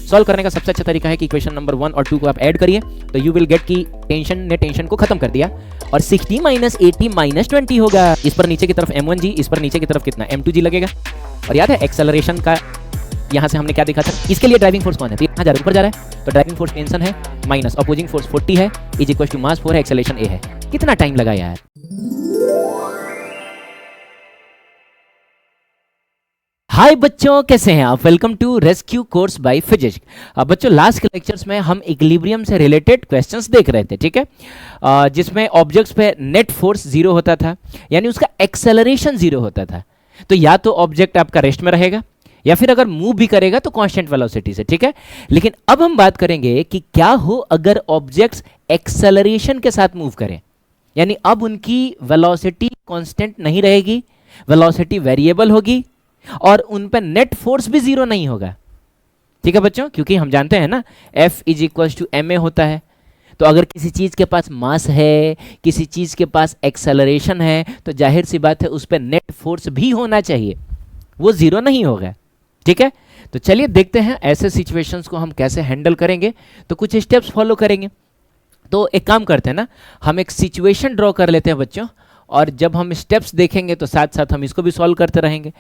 Solve करने का सबसे अच्छा तरीका है कि इक्वेशन नंबर 1 और 2 को आप ऐड करिए, तो यू विल गेट कि टेंशन ने टेंशन को खत्म कर दिया और 60 माइनस 80 माइनस 20 होगा। इस पर नीचे की तरफ m1g, इस पर नीचे की तरफ कितना m2g लगेगा। और याद है एक्सेलरेशन का यहाँ से हमने क्या देखा था, इसके लिए ड्राइविंग फोर्स कौन है, तो यहाँ जा रहा है, ऊपर जा रहा है, तो ड्राइविंग फोर्स टेंशन है माइनस अपोजिंग फोर्स 40 है इज इक्वल टू मास 4 है, एक्सेलरेशन a है। कितना टाइम लगा यार। हाय बच्चों, कैसे हैं आप? Welcome to rescue course by physics. बच्चों लास्ट के लेक्चर्स में हम इक्विलिब्रियम से रिलेटेड क्वेश्चंस देख रहे थे, ठीक है, जिसमें ऑब्जेक्ट्स पे नेट फोर्स जीरो होता था, यानी उसका एक्सेलरेशन जीरो होता था। तो या तो ऑब्जेक्ट आपका रेस्ट में रहेगा या फिर अगर मूव भी करेगा तो कांस्टेंट वेलोसिटी से, ठीक है। लेकिन अब हम बात करेंगे कि क्या हो अगर ऑब्जेक्ट्स एक्सेलरेशन के साथ मूव करें, यानी अब उनकी वेलोसिटी कांस्टेंट नहीं रहेगी, वेलोसिटी वेरिएबल होगी और उन पर नेट फोर्स भी जीरो नहीं होगा, ठीक है बच्चों, क्योंकि हम जानते हैं ना F is equal to ma होता है। तो अगर किसी चीज के पास मास है, किसी चीज के पास एक्सेलरेशन है, तो जाहिर सी बात है उस पर नेट फोर्स भी होना चाहिए, वो जीरो नहीं होगा, ठीक है। तो चलिए देखते हैं ऐसे सिचुएशंस को हम कैसे हैंडल करेंगे। तो कुछ स्टेप्स फॉलो करेंगे। तो एक काम करते हैं ना, हम एक सिचुएशन ड्रॉ कर लेते हैं बच्चों, और जब हम स्टेप्स देखेंगे तो साथ साथ हम इसको भी सॉल्व करते रहेंगे।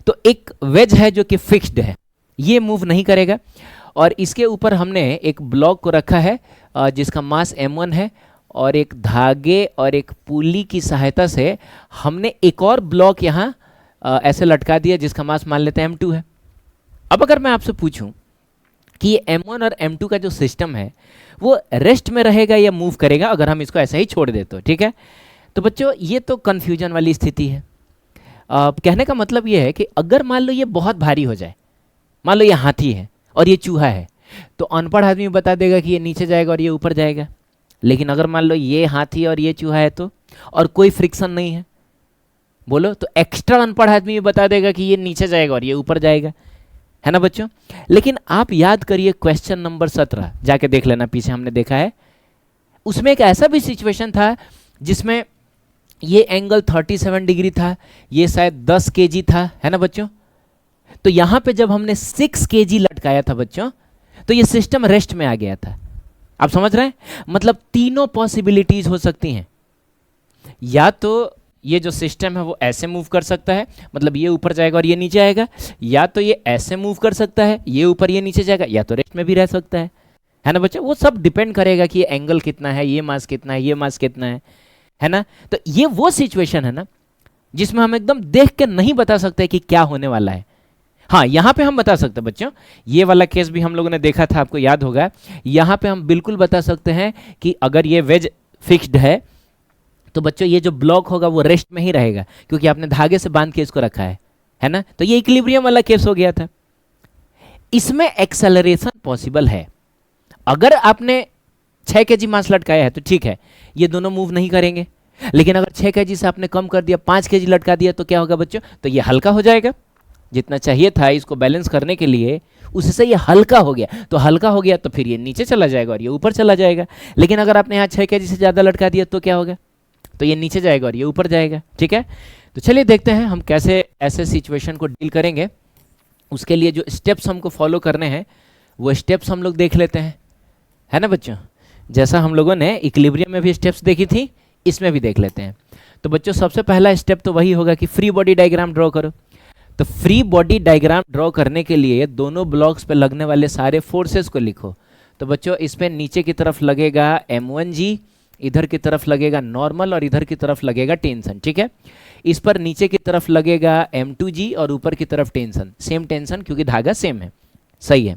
तो एक वेज है जो कि फिक्स्ड है, ये मूव नहीं करेगा, और इसके ऊपर हमने एक ब्लॉक को रखा है जिसका मास m1 है, और एक धागे और एक पुली की सहायता से हमने एक और ब्लॉक यहाँ ऐसे लटका दिया जिसका मास मान लेते हैं m2 है। अब अगर मैं आपसे पूछूं कि ये m1 और m2 का जो सिस्टम है वो रेस्ट में रहेगा या मूव करेगा अगर हम इसको ऐसा ही छोड़ देते, ठीक है। तो बच्चों ये तो कन्फ्यूजन वाली स्थिति है। कहने का मतलब ये है कि अगर मान लो ये बहुत भारी हो जाए, मान लो ये हाथी है और ये चूहा है, तो अनपढ़ आदमी बता देगा कि ये नीचे जाएगा और ये ऊपर जाएगा। लेकिन अगर मान लो ये हाथी और ये चूहा है तो, और कोई फ्रिक्शन नहीं है, बोलो, तो एक्स्ट्रा अनपढ़ आदमी बता देगा कि ये नीचे जाएगा और ये ऊपर जाएगा, है ना बच्चों। लेकिन आप याद करिए क्वेश्चन नंबर 17 जाके देख लेना, पीछे हमने देखा है, उसमें एक ऐसा भी सिचुएशन था जिसमें ये एंगल 37 डिग्री था, ये शायद 10 kg था, है ना बच्चों। तो यहां पे जब हमने 6 kg लटकाया था बच्चों, तो ये सिस्टम रेस्ट में आ गया था। आप समझ रहे हैं, मतलब तीनों पॉसिबिलिटीज हो सकती हैं। या तो ये जो सिस्टम है वो ऐसे मूव कर सकता है, मतलब ये ऊपर जाएगा और ये नीचे आएगा, या तो ये ऐसे मूव कर सकता है, ये ऊपर ये नीचे जाएगा, या तो रेस्ट में भी रह सकता है ना बच्चों। वो सब डिपेंड करेगा कि ये एंगल कितना है, ये मास कितना है, ये मास कितना है ना। तो ये वो सिचुएशन है ना जिसमें हम एकदम देख के नहीं बता सकते कि क्या होने वाला है। हाँ, यहां पे हम बता सकते हैं बच्चों, ये वाला केस भी हम लोगों ने देखा था, आपको याद होगा। यहां पे हम बिल्कुल बता सकते हैं कि अगर ये वेज फिक्स्ड है तो बच्चों ये जो ब्लॉक होगा वो रेस्ट में ही रहेगा, क्योंकि आपने धागे से बांध के इसको रखा है ना। तो ये इक्विलिब्रियम वाला केस हो गया था। इसमें एक्सेलरेशन पॉसिबल है। अगर आपने 6 kg मास लटकाया है तो ठीक है, ये दोनों मूव नहीं करेंगे। लेकिन अगर 6 kg से आपने कम कर दिया, 5 kg लटका दिया, तो क्या होगा बच्चों, तो ये हल्का हो जाएगा। जितना चाहिए था इसको बैलेंस करने के लिए, उससे ये हल्का हो गया, तो हल्का हो गया तो फिर ये नीचे चला जाएगा और ये ऊपर चला जाएगा। लेकिन अगर आपने यहाँ 6 kg से ज़्यादा लटका दिया तो क्या होगा, तो ये नीचे जाएगा और ये ऊपर जाएगा, ठीक है। तो चलिए देखते हैं हम कैसे ऐसे सिचुएशन को डील करेंगे। उसके लिए जो स्टेप्स हमको फॉलो करने हैं वो स्टेप्स हम लोग देख लेते हैं, है ना बच्चों। जैसा हम लोगों ने इक्विलिब्रियम में भी स्टेप्स देखी थी, इसमें भी देख लेते हैं। तो बच्चों सबसे पहला स्टेप तो वही होगा कि फ्री बॉडी डायग्राम ड्रॉ करो। तो फ्री बॉडी डायग्राम ड्रॉ करने के लिए दोनों ब्लॉक्स पे लगने वाले सारे फोर्सेस को लिखो। तो बच्चों इसमें नीचे की तरफ लगेगा m1g, इधर की तरफ लगेगा नॉर्मल और इधर की तरफ लगेगा टेंशन, ठीक है। इस पर नीचे की तरफ लगेगा m2g और ऊपर की तरफ टेंशन, सेम टेंशन क्योंकि धागा सेम है, सही है।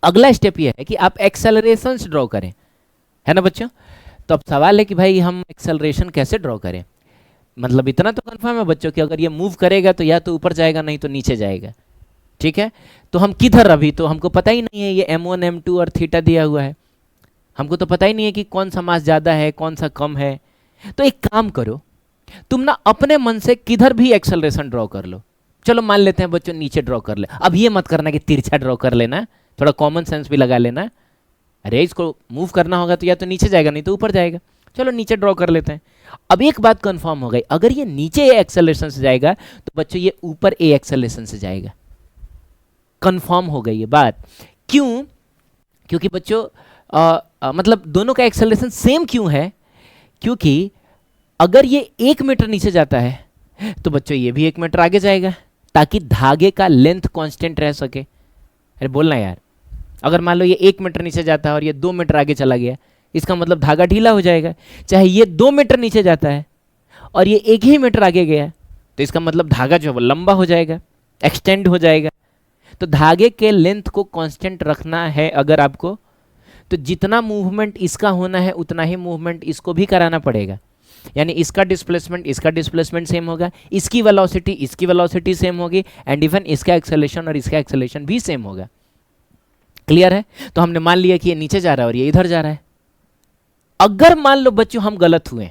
अगला स्टेप ये है कि आप एक्सेलरेशंस ड्रॉ करें, है ना बच्चों। तो अब सवाल है कि भाई हम एक्सेलरेशन कैसे ड्रॉ करें। मतलब इतना तो कंफर्म है बच्चों कि अगर ये मूव करेगा तो या तो ऊपर जाएगा नहीं तो नीचे जाएगा, ठीक है। तो हम किधर, अभी तो हमको पता ही नहीं है, ये m1 m2 और थीटा दिया हुआ है, हमको तो पता ही नहीं है कि कौन सा मास ज़्यादा है कौन सा कम है। तो एक काम करो, तुम ना अपने मन से किधर भी एक्सेलरेशन ड्रॉ कर लो। चलो मान लेते हैं बच्चों नीचे ड्रॉ कर ले। अब ये मत करना कि तिरछा ड्रॉ कर लेना, थोड़ा कॉमन सेंस भी लगा लेना। अरे इसको मूव करना होगा तो या तो नीचे जाएगा नहीं तो ऊपर जाएगा। चलो नीचे ड्रॉ कर लेते हैं। अब एक बात कंफर्म हो गई, अगर ये नीचे ए एक्सेलरेशन से जाएगा तो बच्चों ये ऊपर ए एक्सेलरेशन से जाएगा। कंफर्म हो गई ये बात क्यों? क्योंकि बच्चों मतलब दोनों का एक्सेलरेशन सेम क्यों है? क्योंकि अगर ये 1 मीटर नीचे जाता है तो बच्चों ये भी 1 मीटर आगे जाएगा, ताकि धागे का लेंथ कांस्टेंट रह सके। अरे बोलना यार, अगर मान लो ये 1 मीटर नीचे जाता है और ये 2 मीटर आगे चला गया, इसका मतलब धागा ढीला हो जाएगा। चाहे ये 2 मीटर नीचे जाता है और ये 1 ही मीटर आगे गया, तो इसका मतलब धागा जो है वो लंबा हो जाएगा, एक्सटेंड हो जाएगा। तो धागे के लेंथ को कांस्टेंट रखना है अगर आपको, तो जितना मूवमेंट इसका होना है उतना ही मूवमेंट इसको भी कराना पड़ेगा। यानी इसका डिस्प्लेसमेंट सेम होगा, इसकी वेलोसिटी सेम होगी, एंड इवन इसका एक्सेलरेशन और इसका एक्सेलरेशन भी सेम होगा। क्लियर है? तो हमने मान लिया कि ये नीचे जा रहा है और ये इधर जा रहा है। अगर मान लो बच्चों हम गलत हुए,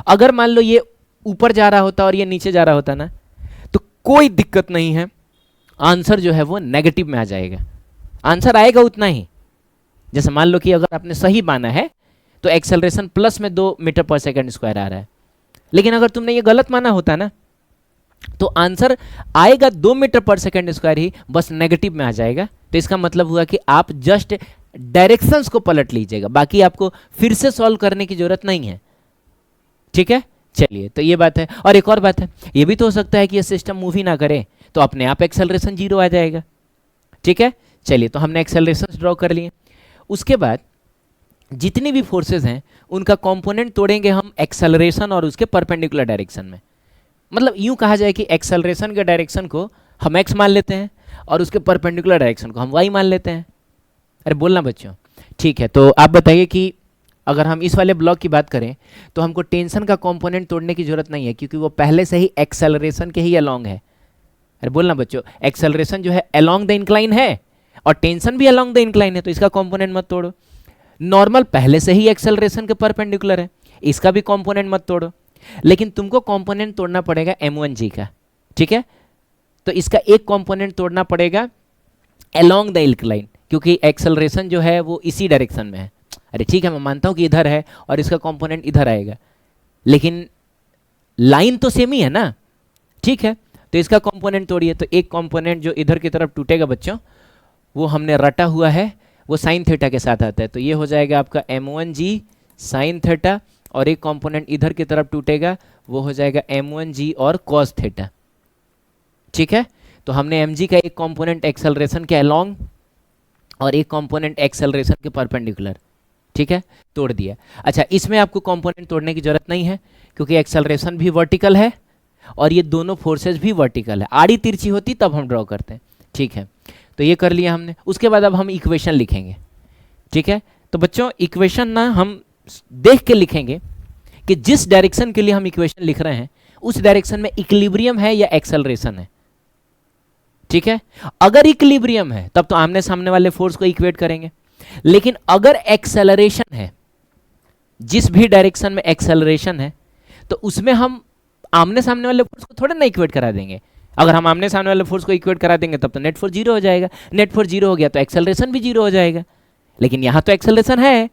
अगर मान लो ये ऊपर जा रहा होता और ये नीचे जा रहा होता ना, तो कोई दिक्कत नहीं है, आंसर जो है वो नेगेटिव में आ जाएगा। आंसर आएगा उतना ही। जैसे मान लो कि अगर आपने सही माना है तो एक्सेलरेशन प्लस में 2 मीटर पर सेकंड स्क्वायर आ रहा है, लेकिन अगर तुमने ये गलत माना होता ना, तो आंसर आएगा 2 मीटर पर सेकंड स्क्वायर ही, बस नेगेटिव में आ जाएगा। तो इसका मतलब हुआ कि आप जस्ट डायरेक्शंस को पलट लीजिएगा, बाकी आपको फिर से सॉल्व करने की जरूरत नहीं है। ठीक है, चलिए, तो ये बात है। और एक और बात है, ये भी तो हो सकता है कि ये सिस्टम मूव ही ना करे, तो अपने आप एक्सेलरेशन 0 आ जाएगा। ठीक है, चलिए, तो हमने एक्सेलरेशन ड्रॉ कर लिए। उसके बाद जितनी भी फोर्सेस हैं उनका कंपोनेंट तोड़ेंगे हम एक्सेलरेशन और उसके परपेंडिकुलर डायरेक्शन में। मतलब यूं कहा जाए कि एक्सेलरेशन के डायरेक्शन को हम x मान लेते हैं और उसके परपेंडिकुलर डायरेक्शन को हम y मान लेते हैं। अरे बोलना बच्चों, ठीक है। तो आप बताइए कि अगर हम इस वाले ब्लॉक की बात करें तो हमको टेंशन का कंपोनेंट तोड़ने की जरूरत नहीं है, क्योंकि वो पहले से ही एक्सेलरेशन के ही अलोंग है। अरे बोलना बच्चों, एक्सेलरेशन जो है अलोंग द इंक्लाइन है और टेंशन भी अलोंग द इंक्लाइन है, तो इसका कंपोनेंट मत तोड़ो। नॉर्मल पहले से ही एक्सेलरेशन के परपेंडिकुलर है, इसका भी कंपोनेंट मत तोड़ो, लेकिन तुमको कंपोनेंट तोड़ना पड़ेगा m1g का। ठीक है, तो इसका एक कंपोनेंट तोड़ना पड़ेगा अलोंग द इंक्लाइन, क्योंकि एक्सेलरेशन जो है वो इसी डायरेक्शन में है। अरे ठीक है, मैं मानता हूं कि इधर है और इसका कंपोनेंट इधर आएगा, लेकिन लाइन तो सेम ही है ना। ठीक है, तो इसका कंपोनेंट तोड़िए। तो एक कंपोनेंट जो इधर की तरफ टूटेगा बच्चों, वो हमने रटा हुआ है, वो साइन थीटा के साथ आता है, तो ये हो जाएगा आपका m1g साइन थीटा, और एक कंपोनेंट इधर की तरफ टूटेगा, वो हो जाएगा m1g और cos थीटा। ठीक है, तो हमने mg का एक कंपोनेंट एक्सेलरेशन के अलोंग और एक कंपोनेंट एक्सेलरेशन के परपेंडिकुलर, ठीक है, तोड़ दिया। अच्छा, इसमें आपको कंपोनेंट तोड़ने की जरूरत नहीं है, क्योंकि एक्सेलरेशन भी वर्टिकल है और ये दोनों फोर्सेस भी वर्टिकल है। आड़ी तिरछी होती तब हम ड्रॉ करते हैं। ठीक है, तो ये कर लिया हमने। उसके बाद अब हम इक्वेशन लिखेंगे। ठीक है, तो बच्चों इक्वेशन ना हम देख के लिखेंगे कि जिस डायरेक्शन के लिए हम इक्वेशन लिख रहे हैं उस डायरेक्शन में इक्विलिब्रियम है या एक्सेलरेशन है। ठीक है, अगर इक्विलिब्रियम है तब तो आमने सामने वाले फोर्स को इक्वेट करेंगे, लेकिन अगर एक्सेलरेशन है, जिस भी डायरेक्शन में एक्सेलरेशन है, तो उसमें हम आमने सामने वाले फोर्स को थोड़ा ना इक्वेट करा देंगे। अगर हम आमने सामने वाले फोर्स को इक्वेट करा देंगे तब तो नेट फोर्स 0 हो जाएगा। नेट फोर्स 0 हो गया तो एक्सेलरेशन भी 0 हो जाएगा, लेकिन यहां तो एक्सेलरेशन है,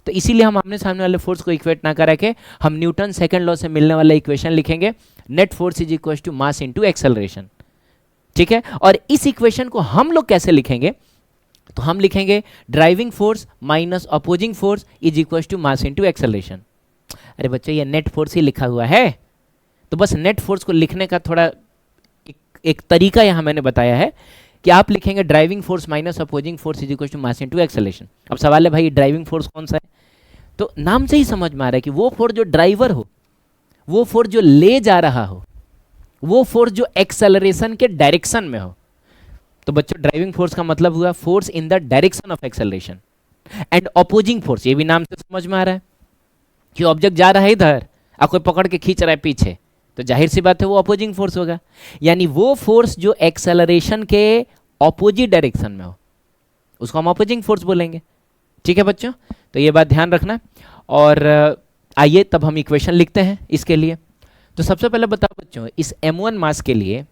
तो इसीलिए हम आमने सामने वाले फोर्स को इक्वेट ना करा के हम न्यूटन सेकंड लॉ से मिलने वाला इक्वेशन लिखेंगे, net force is equal to mass into acceleration. ठीक है, और इस इक्वेशन को हम लोग कैसे लिखेंगे, तो हम लिखेंगे driving force minus opposing force is equal to mass into acceleration. अरे बच्चों, ये नेट फोर्स ही लिखा हुआ है, तो बस नेट फोर्स को लिखने का थोड़ा एक तरीका यहां मैंने बताया है कि आप लिखेंगे driving force minus opposing force is equal to mass into acceleration. अब सवाल है भाई ड्राइविंग फोर्स कौन सा है, तो नाम से ही समझ में आ रहा है कि वो फोर्स जो ड्राइवर हो, वो फोर्स जो ले जा रहा हो, वो फोर्स जो एक्सेलरेशन के डायरेक्शन में हो। तो बच्चों ड्राइविंग फोर्स का मतलब हुआ force in the direction of acceleration, and opposing force ये भी नाम से समझ में आ रहा है कि ऑब्जेक्ट जा रहा है इधर और कोई पकड़ के खींच रहा है पीछे, तो जाहिर सी बात है वो अपोजिंग फोर्स होगा। यानी वो फोर्स जो एक्सेलरेशन के ऑपोजिट डायरेक्शन में हो उसको हम अपोजिंग फोर्स बोलेंगे। ठीक है बच्चों, तो ये बात ध्यान रखना। और आइए तब हम इक्वेशन लिखते हैं इसके लिए। तो सबसे पहले बताओ बच्चों, इस m1 मास के लिए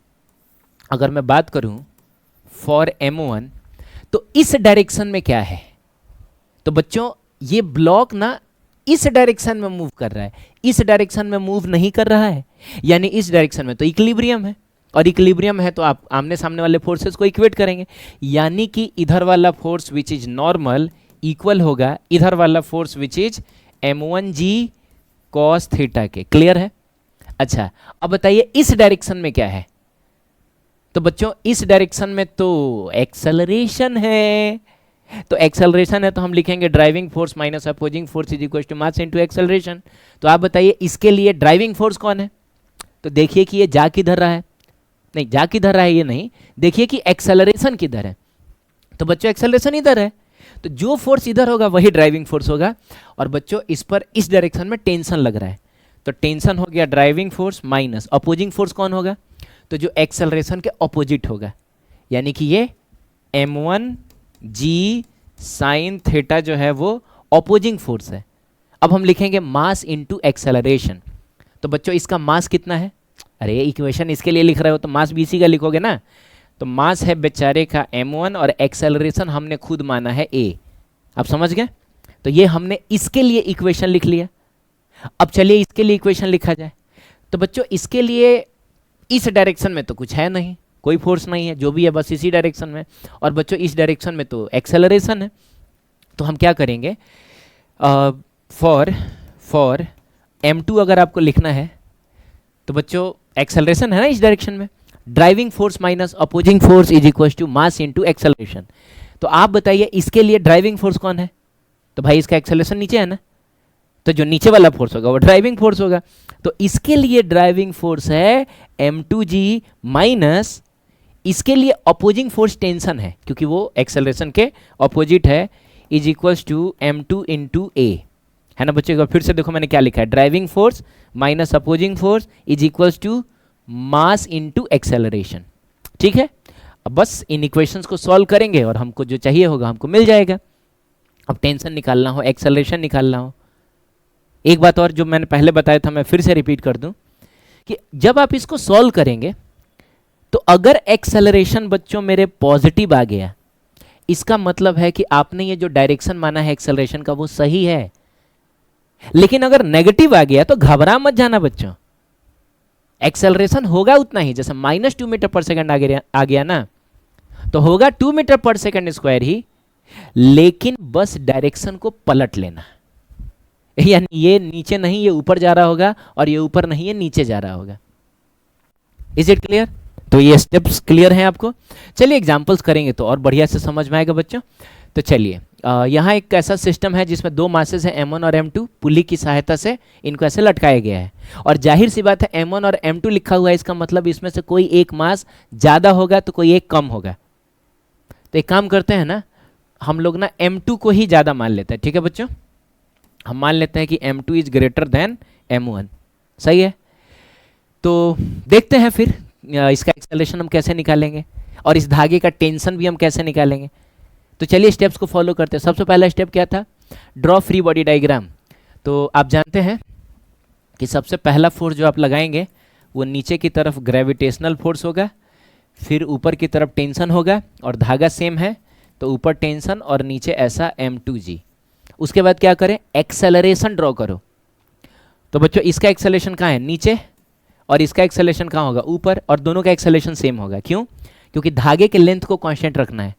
अगर मैं बात करूं फॉर m1, तो इस डायरेक्शन में क्या है, तो बच्चों ये ब्लॉक ना इस डायरेक्शन में मूव कर रहा है, इस डायरेक्शन में मूव नहीं कर रहा है, यानी इस डायरेक्शन में तो इक्विलिब्रियम है, और इक्विलिब्रियम है तो आप आमने सामने वाले फोर्सेस को इक्वेट करेंगे, यानी कि इधर वाला force which is normal equal होगा इधर वाला force which is m1g cos theta के। क्लियर है? अच्छा, अब बताइए इस डायरेक्शन में क्या है? तो बच्चों इस डायरेक्शन में तो एक्सेलरेशन है, तो एक्सेलरेशन है तो हम लिखेंगे driving force minus opposing force is equal to mass into acceleration. तो आप बताइए इसके लिए ड्राइविंग फोर्स कौन है? तो देखिए कि ये जा किधर रहा है, नहीं जा किधर रहा है ये नहीं, देखिए कि एक्सेलरेशन किधर है। तो बच्चों एक्सेलरेशन इधर है, तो जो फोर्स इधर होगा वही ड्राइविंग फोर्स होगा। और बच्चों इस पर इस डायरेक्शन में टेंशन लग रहा है, तो टेंशन हो गया driving force minus opposing force कौन होगा? तो जो एक्सेलरेशन के ऑपोजिट होगा, यानी कि ये m1g साइन थीटा जो है वो ऑपोजिंग फोर्स है। अब हम लिखेंगे मास इनटू एक्सेलरेशन। तो बच्चों इसका मास कितना है? अरे इक्वेशन इसके लिए लिख रहे हो तो मास भी इसी का लिखोगे ना। तो मास है बेचारे का m1 और एक्सेलरेशन हमने खुद माना है a। आप समझ गए? तो ये हमने इसके लिए इक्वेशन लिख लिया। अब चलिए इसके लिए इक्वेशन लिखा जाए। तो बच्चों इसके लिए इस डायरेक्शन में तो कुछ है नहीं, कोई फोर्स नहीं है, जो भी है बस इसी डायरेक्शन में। और बच्चों इस डायरेक्शन में तो एक्सेलरेशन है। तो हम क्या करेंगे, फॉर m2 अगर आपको लिखना है तो बच्चों एक्सेलरेशन है ना इस डायरेक्शन में, driving force minus opposing force is equal to mass into acceleration. तो आप बताइए इसके लिए ड्राइविंग फोर्स कौन है? तो भाई इसका एक्सेलरेशन नीचे है ना, तो जो नीचे वाला फोर्स होगा वो ड्राइविंग फोर्स होगा। तो इसके लिए ड्राइविंग फोर्स है m2g माइनस, इसके लिए अपोजिंग फोर्स टेंशन है क्योंकि वो एक्सेलरेशन के अपोजिट है, is equals to m2 into a, है ना बच्चों? फिर से देखो मैंने क्या लिखा है, driving force minus opposing force is equals to mass into acceleration. ठीक है, अब बस इन इक्वेशंस को सॉल्व करेंगे और हमको जो चाहिए होगा हमको मिल जाएगा। अब टेंशन निकालना हो, एक्सेलरेशन निकालना हो। एक बात और जो मैंने पहले बताया था मैं फिर से रिपीट कर दूं कि जब आप इसको सॉल्व करेंगे तो अगर एक्सेलरेशन बच्चों मेरे पॉजिटिव आ गया, इसका मतलब है कि आपने ये जो डायरेक्शन माना है एक्सेलरेशन का वो सही है। लेकिन अगर नेगेटिव आ गया तो घबरा मत जाना बच्चों, एक्सेलरेशन होगा उतना ही, जैसे -2 मीटर पर सेकंड आ गया ना, तो होगा 2 मीटर पर सेकंड स्क्वायर ही, लेकिन बस डायरेक्शन को पलट लेना, यानी ये नीचे नहीं ये ऊपर जा रहा होगा और ये ऊपर नहीं ये नीचे जा रहा होगा। Is it clear? तो ये स्टेप्स क्लियर हैं आपको? चलिए एग्जांपल्स करेंगे तो और बढ़िया से समझ में आएगा बच्चों। तो चलिए यहाँ एक ऐसा सिस्टम है जिसमें दो मासेस हैं m1 और m2, पुली की सहायता से इनको ऐसे लटकाया गया है। और जाहिर सी बात है m1 और m2 लिखा हुआ है, इसका मतलब इसमें से कोई एक मास ज़्यादा होगा तो कोई एक कम होगा। तो एक काम करते हैं ना, हम लोग ना m2 को ही ज़्यादा मान लेते हैं। ठीक है बच्चों, हम मान लेते हैं कि m2 is greater than m1। सही है, तो देखते हैं फिर इसका एक्सेलरेशन हम कैसे निकालेंगे और इस धागे का टेंशन भी हम कैसे निकालेंगे। तो चलिए स्टेप्स को फॉलो करते हैं। सबसे पहला स्टेप क्या था? Draw free body diagram. तो आप जानते हैं कि सबसे पहला फोर्स जो आप लगाएंगे वो नीचे की तरफ ग्रेविटेशनल फोर्स होगा, फिर ऊपर की तरफ टेंशन होगा और धागा सेम है तो ऊपर टेंशन और नीचे ऐसा m2g। उसके बाद क्या करें? एक्सेलरेशन ड्रॉ करो। तो बच्चों इसका एक्सेलरेशन कहाँ है? नीचे, और इसका एक्सेलरेशन कहाँ होगा? ऊपर, और दोनों का एक्सेलरेशन सेम होगा। क्यों? क्योंकि धागे के लेंथ को कांस्टेंट रखना है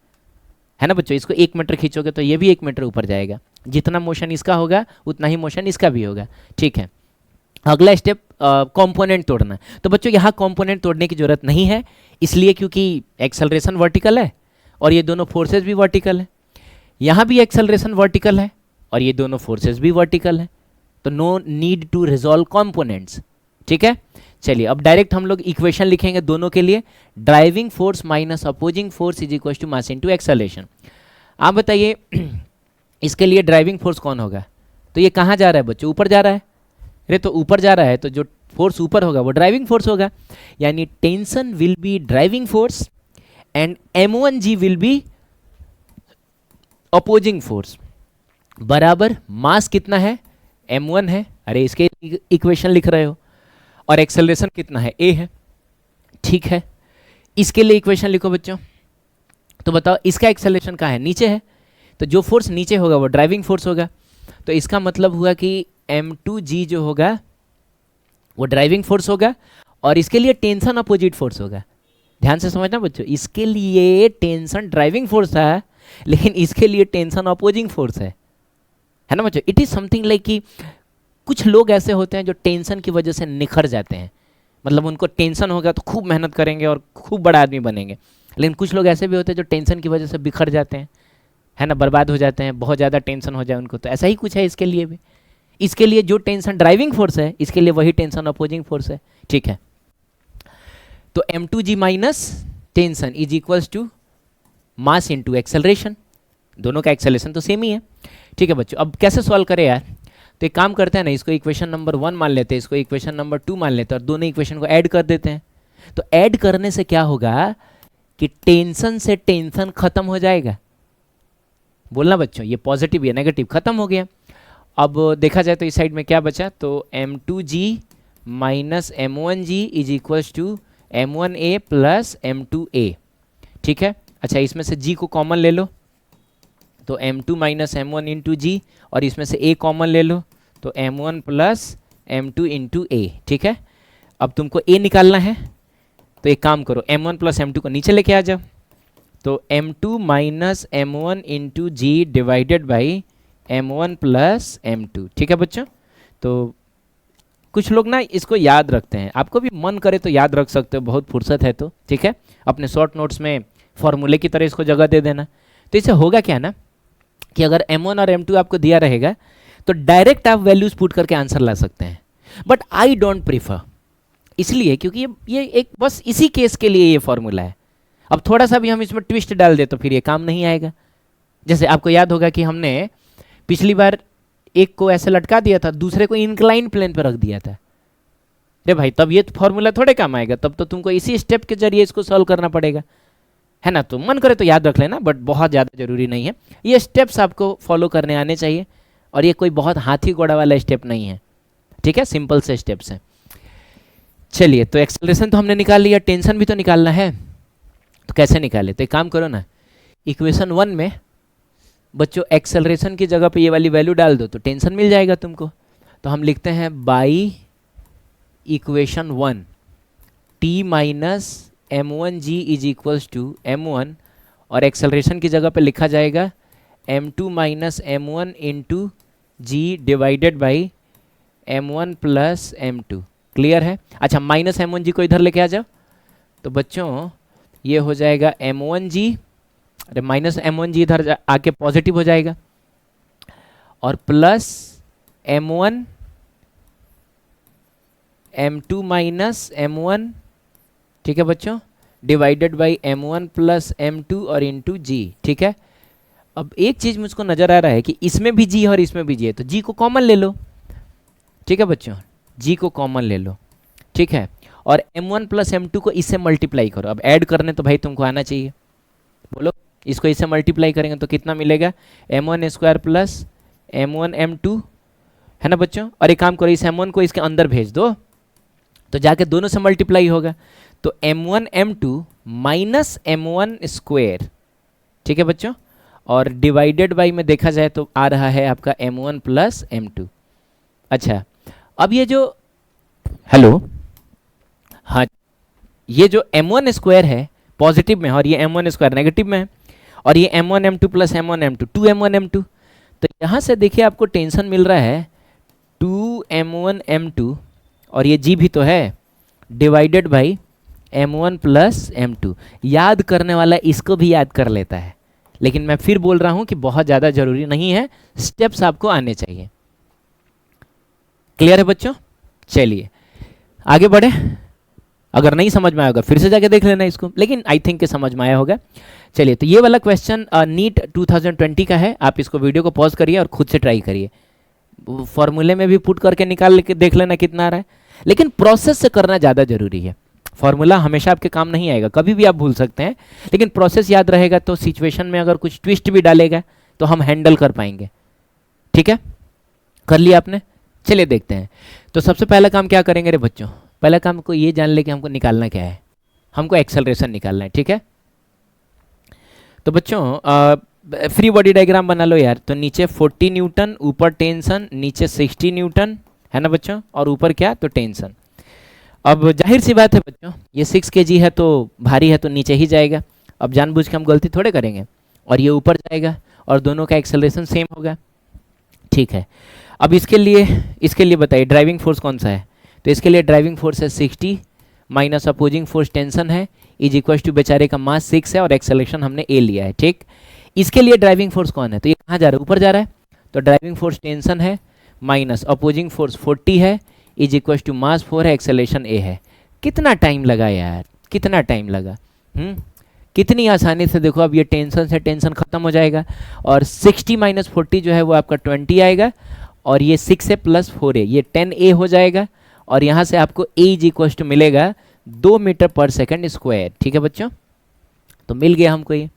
ना बच्चों? इसको 1 मीटर खींचोगे तो ये भी 1 मीटर ऊपर जाएगा, जितना मोशन इसका होगा उतना ही मोशन इसका भी होगा। ठीक है, अगला स्टेप कंपोनेंट तोड़ना। तो बच्चों यहाँ कंपोनेंट तोड़ने की जरूरत नहीं है, इसलिए क्योंकि एक्सेलरेशन वर्टिकल है और ये दोनों फोर्सेस भी वर्टिकल है। यहाँ भी एक्सेलरेशन वर्टिकल है और ये दोनों फोर्सेस भी वर्टिकल है, तो no need to resolve components. ठीक है, चलिए अब डायरेक्ट हम लोग इक्वेशन लिखेंगे दोनों के लिए। Driving force minus opposing force is equal to mass into acceleration. आप बताइए इसके लिए ड्राइविंग फोर्स कौन होगा? तो ये कहाँ जा रहा है बच्चों? ऊपर जा रहा है। अरे तो ऊपर जा रहा है तो जो फोर्स ऊपर होगा वो ड्राइविंग फोर्स होगा, यानी tension will be driving force and m1g will be opposing force. बराबर मास कितना है? m1 है, अरे इसके इक्वेशन लिख रहे हो, और एक्सेलरेशन कितना है? a है। ठीक है, इसके लिए इक्वेशन लिखो बच्चों। तो बताओ इसका एक्सेलरेशन कहाँ है? नीचे है, तो जो फोर्स नीचे होगा वो ड्राइविंग फोर्स होगा। तो इसका मतलब हुआ कि m2g जो होगा वो ड्राइविंग फोर्स होगा और इसके लिए टेंशन अपोजिट फोर्स होगा। ध्यान से समझना बच्चों, इसके लिए टेंशन ड्राइविंग फोर्स है, लेकिन इसके लिए टेंशन अपोजिंग फोर्स है ना बच्चों। इट इज समथिंग लाइक कि कुछ लोग ऐसे होते हैं जो टेंशन की वजह से निखर जाते हैं, मतलब उनको टेंशन होगा तो खूब मेहनत करेंगे और खूब बड़ा आदमी बनेंगे। लेकिन कुछ लोग ऐसे भी होते हैं जो टेंशन की वजह से बिखर जाते हैं, है ना, बर्बाद हो जाते हैं, बहुत ज़्यादा टेंशन हो जाए उनको। तो ऐसा ही कुछ है इसके लिए भी। इसके लिए जो टेंशन ड्राइविंग फोर्स है, इसके लिए वही टेंशन अपोजिंग फोर्स है, ठीक है। तो m2g minus tension is equals to mass into acceleration. दोनों का एक्सेलरेशन तो सेम ही है, ठीक है बच्चों। अब कैसे सॉल्व करें यार, तो एक काम करते हैं ना, इसको इक्वेशन नंबर 1 मान लेते हैं, इसको इक्वेशन नंबर 2 मान लेते हैं, और दोनों इक्वेशन को ऐड कर देते हैं। तो ऐड करने से क्या होगा कि टेंशन से टेंशन खत्म हो जाएगा। बोलना बच्चों, ये पॉजिटिव या नेगेटिव खत्म हो गया। अब देखा जाए तो इस साइड में क्या बचा, तो m2g minus m1g is equals to m1a plus m2a, ठीक है। अच्छा, इसमें से g को कॉमन ले लो, तो m2 माइनस m1 इंटू जी, और इसमें से a कॉमन ले लो, तो m1 प्लस m2 इंटू ए, ठीक है। अब तुमको a निकालना है, तो एक काम करो, m1 प्लस m2 को नीचे लेके आ जाओ, तो m2 minus m1 into g divided by m1 plus m2, ठीक है बच्चों। तो कुछ लोग ना इसको याद रखते हैं, आपको भी मन करे तो याद रख सकते हो, बहुत फुर्सत है तो, ठीक है। अपने शॉर्ट नोट्स में फॉर्मूले की तरह इसको जगह दे देना। तो इससे होगा क्या ना कि अगर m1 और m2 आपको दिया रहेगा तो डायरेक्ट आप वैल्यूज पुट करके आंसर ला सकते हैं, बट आई डोंट प्रीफर, इसलिए क्योंकि ये एक बस इसी केस के लिए ये फॉर्मूला है। अब थोड़ा सा भी हम इसमें ट्विस्ट डाल दे तो फिर ये काम नहीं आएगा। जैसे आपको याद होगा कि हमने पिछली बार एक को ऐसे लटका दिया था, दूसरे को इंक्लाइन प्लेन पर रख दिया था। अरे भाई, तब ये फॉर्मूला थोड़े काम आएगा, तब तो तुमको इसी स्टेप के जरिए इसको सॉल्व करना पड़ेगा, है ना। तो मन करे तो याद रख लेना, बट बहुत ज़्यादा जरूरी नहीं है। ये स्टेप्स आपको फॉलो करने आने चाहिए, और ये कोई बहुत हाथी घोड़ा वाला स्टेप नहीं है, ठीक है, सिंपल से स्टेप्स हैं। चलिए, तो एक्सेलरेशन तो हमने निकाल लिया, टेंशन भी तो निकालना है, तो कैसे निकाले, तो एक काम करो ना, इक्वेशन 1 में बच्चों एक्सेलरेशन की जगह पे ये वाली वैल्यू डाल दो, तो टेंशन मिल जाएगा तुमको। तो हम लिखते हैं by equation 1 t minus m1g is equals to m1, और एक्सेलरेशन की जगह पे लिखा जाएगा m2 minus m1 into g divided by m1 plus m2। Clear है। अच्छा, माइनस m1g को इधर लेके आ जाओ, तो बच्चों ये हो जाएगा m1g, अरे माइनस m1g इधर आके पॉजिटिव हो जाएगा, और plus m1 m2 minus m1, ठीक है बच्चों, divided by m1 plus m2 और इंटू जी, ठीक है। अब एक चीज़ मुझको नज़र आ रहा है कि इसमें भी जी और इसमें भी जी है, तो जी को कॉमन ले लो, ठीक है बच्चों, जी को कॉमन ले लो, ठीक है। और m1 प्लस m2 को इससे मल्टीप्लाई करो। अब ऐड करने तो भाई तुमको आना चाहिए, बोलो, इसको इससे मल्टीप्लाई करेंगे तो कितना मिलेगा, m1 square plus m1 m2, है ना बच्चों। और एक काम करो, इस m1 को इसके अंदर भेज दो, तो जाके दोनों से मल्टीप्लाई होगा, तो m1 m2 minus m1 square, ठीक है बच्चों, और डिवाइडेड बाई में देखा जाए तो आ रहा है आपका m1 प्लस m2। अच्छा, अब ये जो, हेलो, हाँ, ये जो m1 स्क्वायर है पॉजिटिव में है और ये m1 स्क्वायर नेगेटिव में है, और ये m1 m2 plus m1 m2 2m1 m2, तो यहाँ से देखिए आपको टेंशन मिल रहा है 2m1 m2, और ये g भी तो है, divided by m1 plus m2। याद करने वाला इसको भी याद कर लेता है, लेकिन मैं फिर बोल रहा हूँ कि बहुत ज़्यादा जरूरी नहीं है, स्टेप्स आपको आने चाहिए। क्लियर है बच्चों। चलिए आगे बढ़े, अगर नहीं समझ में आया होगा फिर से जाके देख लेना इसको, लेकिन आई थिंक कि समझ में आया होगा। चलिए, तो ये वाला क्वेश्चन नीट 2020 का है, आप इसको वीडियो को पॉज करिए और खुद से ट्राई करिए, फॉर्मूले में भी पुट करके निकाल के देख लेना कितना आ रहा है, लेकिन प्रोसेस से करना ज़्यादा जरूरी है। फॉर्मूला हमेशा आपके काम नहीं आएगा, कभी भी आप भूल सकते हैं, लेकिन प्रोसेस याद रहेगा तो सिचुएशन में अगर कुछ ट्विस्ट भी डालेगा तो हम हैंडल कर पाएंगे। ठीक है, कर लिया आपने। चलिए देखते हैं। तो सबसे पहला काम क्या करेंगे रे बच्चों, पहला काम को ये जान ले कि हमको निकालना क्या है, हमको एक्सेलरेशन निकालना है। ठीक है, तो बच्चों फ्री बॉडी डायग्राम बना लो यार। तो नीचे 40 न्यूटन, ऊपर टेंशन, नीचे 60 न्यूटन, है ना बच्चों, और ऊपर क्या, तो टेंशन। अब जाहिर सी बात है बच्चों, ये 6 kg है तो भारी है तो नीचे ही जाएगा। अब जानबूझ के हम गलती थोड़े करेंगे, और ये ऊपर जाएगा और दोनों का एक्सेलरेशन सेम होगा। ठीक है, अब इसके लिए बताइए ड्राइविंग फोर्स कौन सा है। तो इसके लिए ड्राइविंग फोर्स है 60 माइनस अपोजिंग फोर्स टेंशन है इज इक्वल टू बेचारे का मास 6 है और एक्सेलरेशन हमने ए लिया है। ठीक, इसके लिए ड्राइविंग फोर्स कौन है, तो ये कहाँ जा रहा है, ऊपर जा रहा है। तो ड्राइविंग फोर्स टेंशन है माइनस अपोजिंग फोर्स 40 है इज इक्वल टू मास 4 है, एक्सेलरेशन ए है। कितना टाइम लगा यार, कितना टाइम लगा। कितनी आसानी से देखो, अब ये टेंशन से टेंशन खत्म हो जाएगा और 60 माइनस 40 जो है वो आपका 20 आएगा और ये 6 है प्लस 4 है, ये 10A हो जाएगा और यहाँ से आपको A इज इक्वल टू मिलेगा 2 मीटर पर सेकंड स्क्वायर। ठीक है बच्चों, तो मिल गया हमको ये।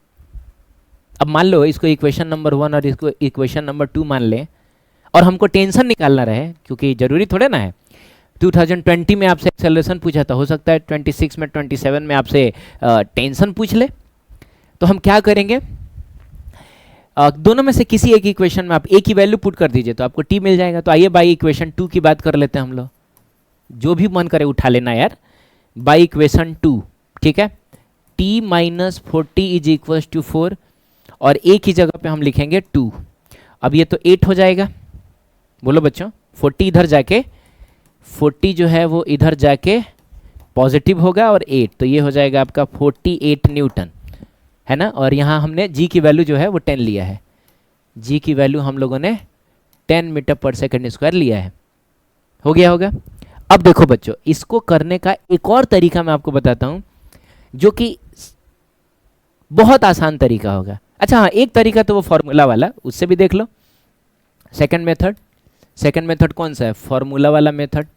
अब मान लो इसको इक्वेशन नंबर 1 और इसको इक्वेशन नंबर 2 मान लें और हमको टेंशन निकालना रहे, क्योंकि ज़रूरी थोड़े ना है 2020 में आपसे एक्सेलरेशन पूछा था, हो सकता है 26 में 27 में आपसे टेंशन पूछ ले। तो हम क्या करेंगे, दोनों में से किसी एक इक्वेशन में आप ए की वैल्यू पुट कर दीजिए तो आपको टी मिल जाएगा। तो आइए बाई इक्वेशन 2 की बात कर लेते हैं हम लोग, जो भी मन करे उठा लेना यार। बाई इक्वेशन 2, ठीक है, T minus 40 is equal to 4 और ए की जगह पे हम लिखेंगे 2। अब ये तो 8 हो जाएगा, बोलो बच्चों, 40 इधर जाके 40 जो है वो इधर जाके पॉजिटिव होगा और 8, तो ये हो जाएगा आपका 48 न्यूटन, है ना। और यहाँ हमने जी की वैल्यू जो है वो 10 लिया है, जी की वैल्यू हम लोगों ने 10 मीटर पर सेकंड स्क्वायर लिया है। हो गया होगा। अब देखो बच्चों, इसको करने का एक और तरीका मैं आपको बताता हूँ जो कि बहुत आसान तरीका होगा। अच्छा हाँ, एक तरीका तो वो फॉर्मूला वाला, उससे भी देख लो। सेकंड मेथड कौन सा है, फॉर्मूला वाला मेथड।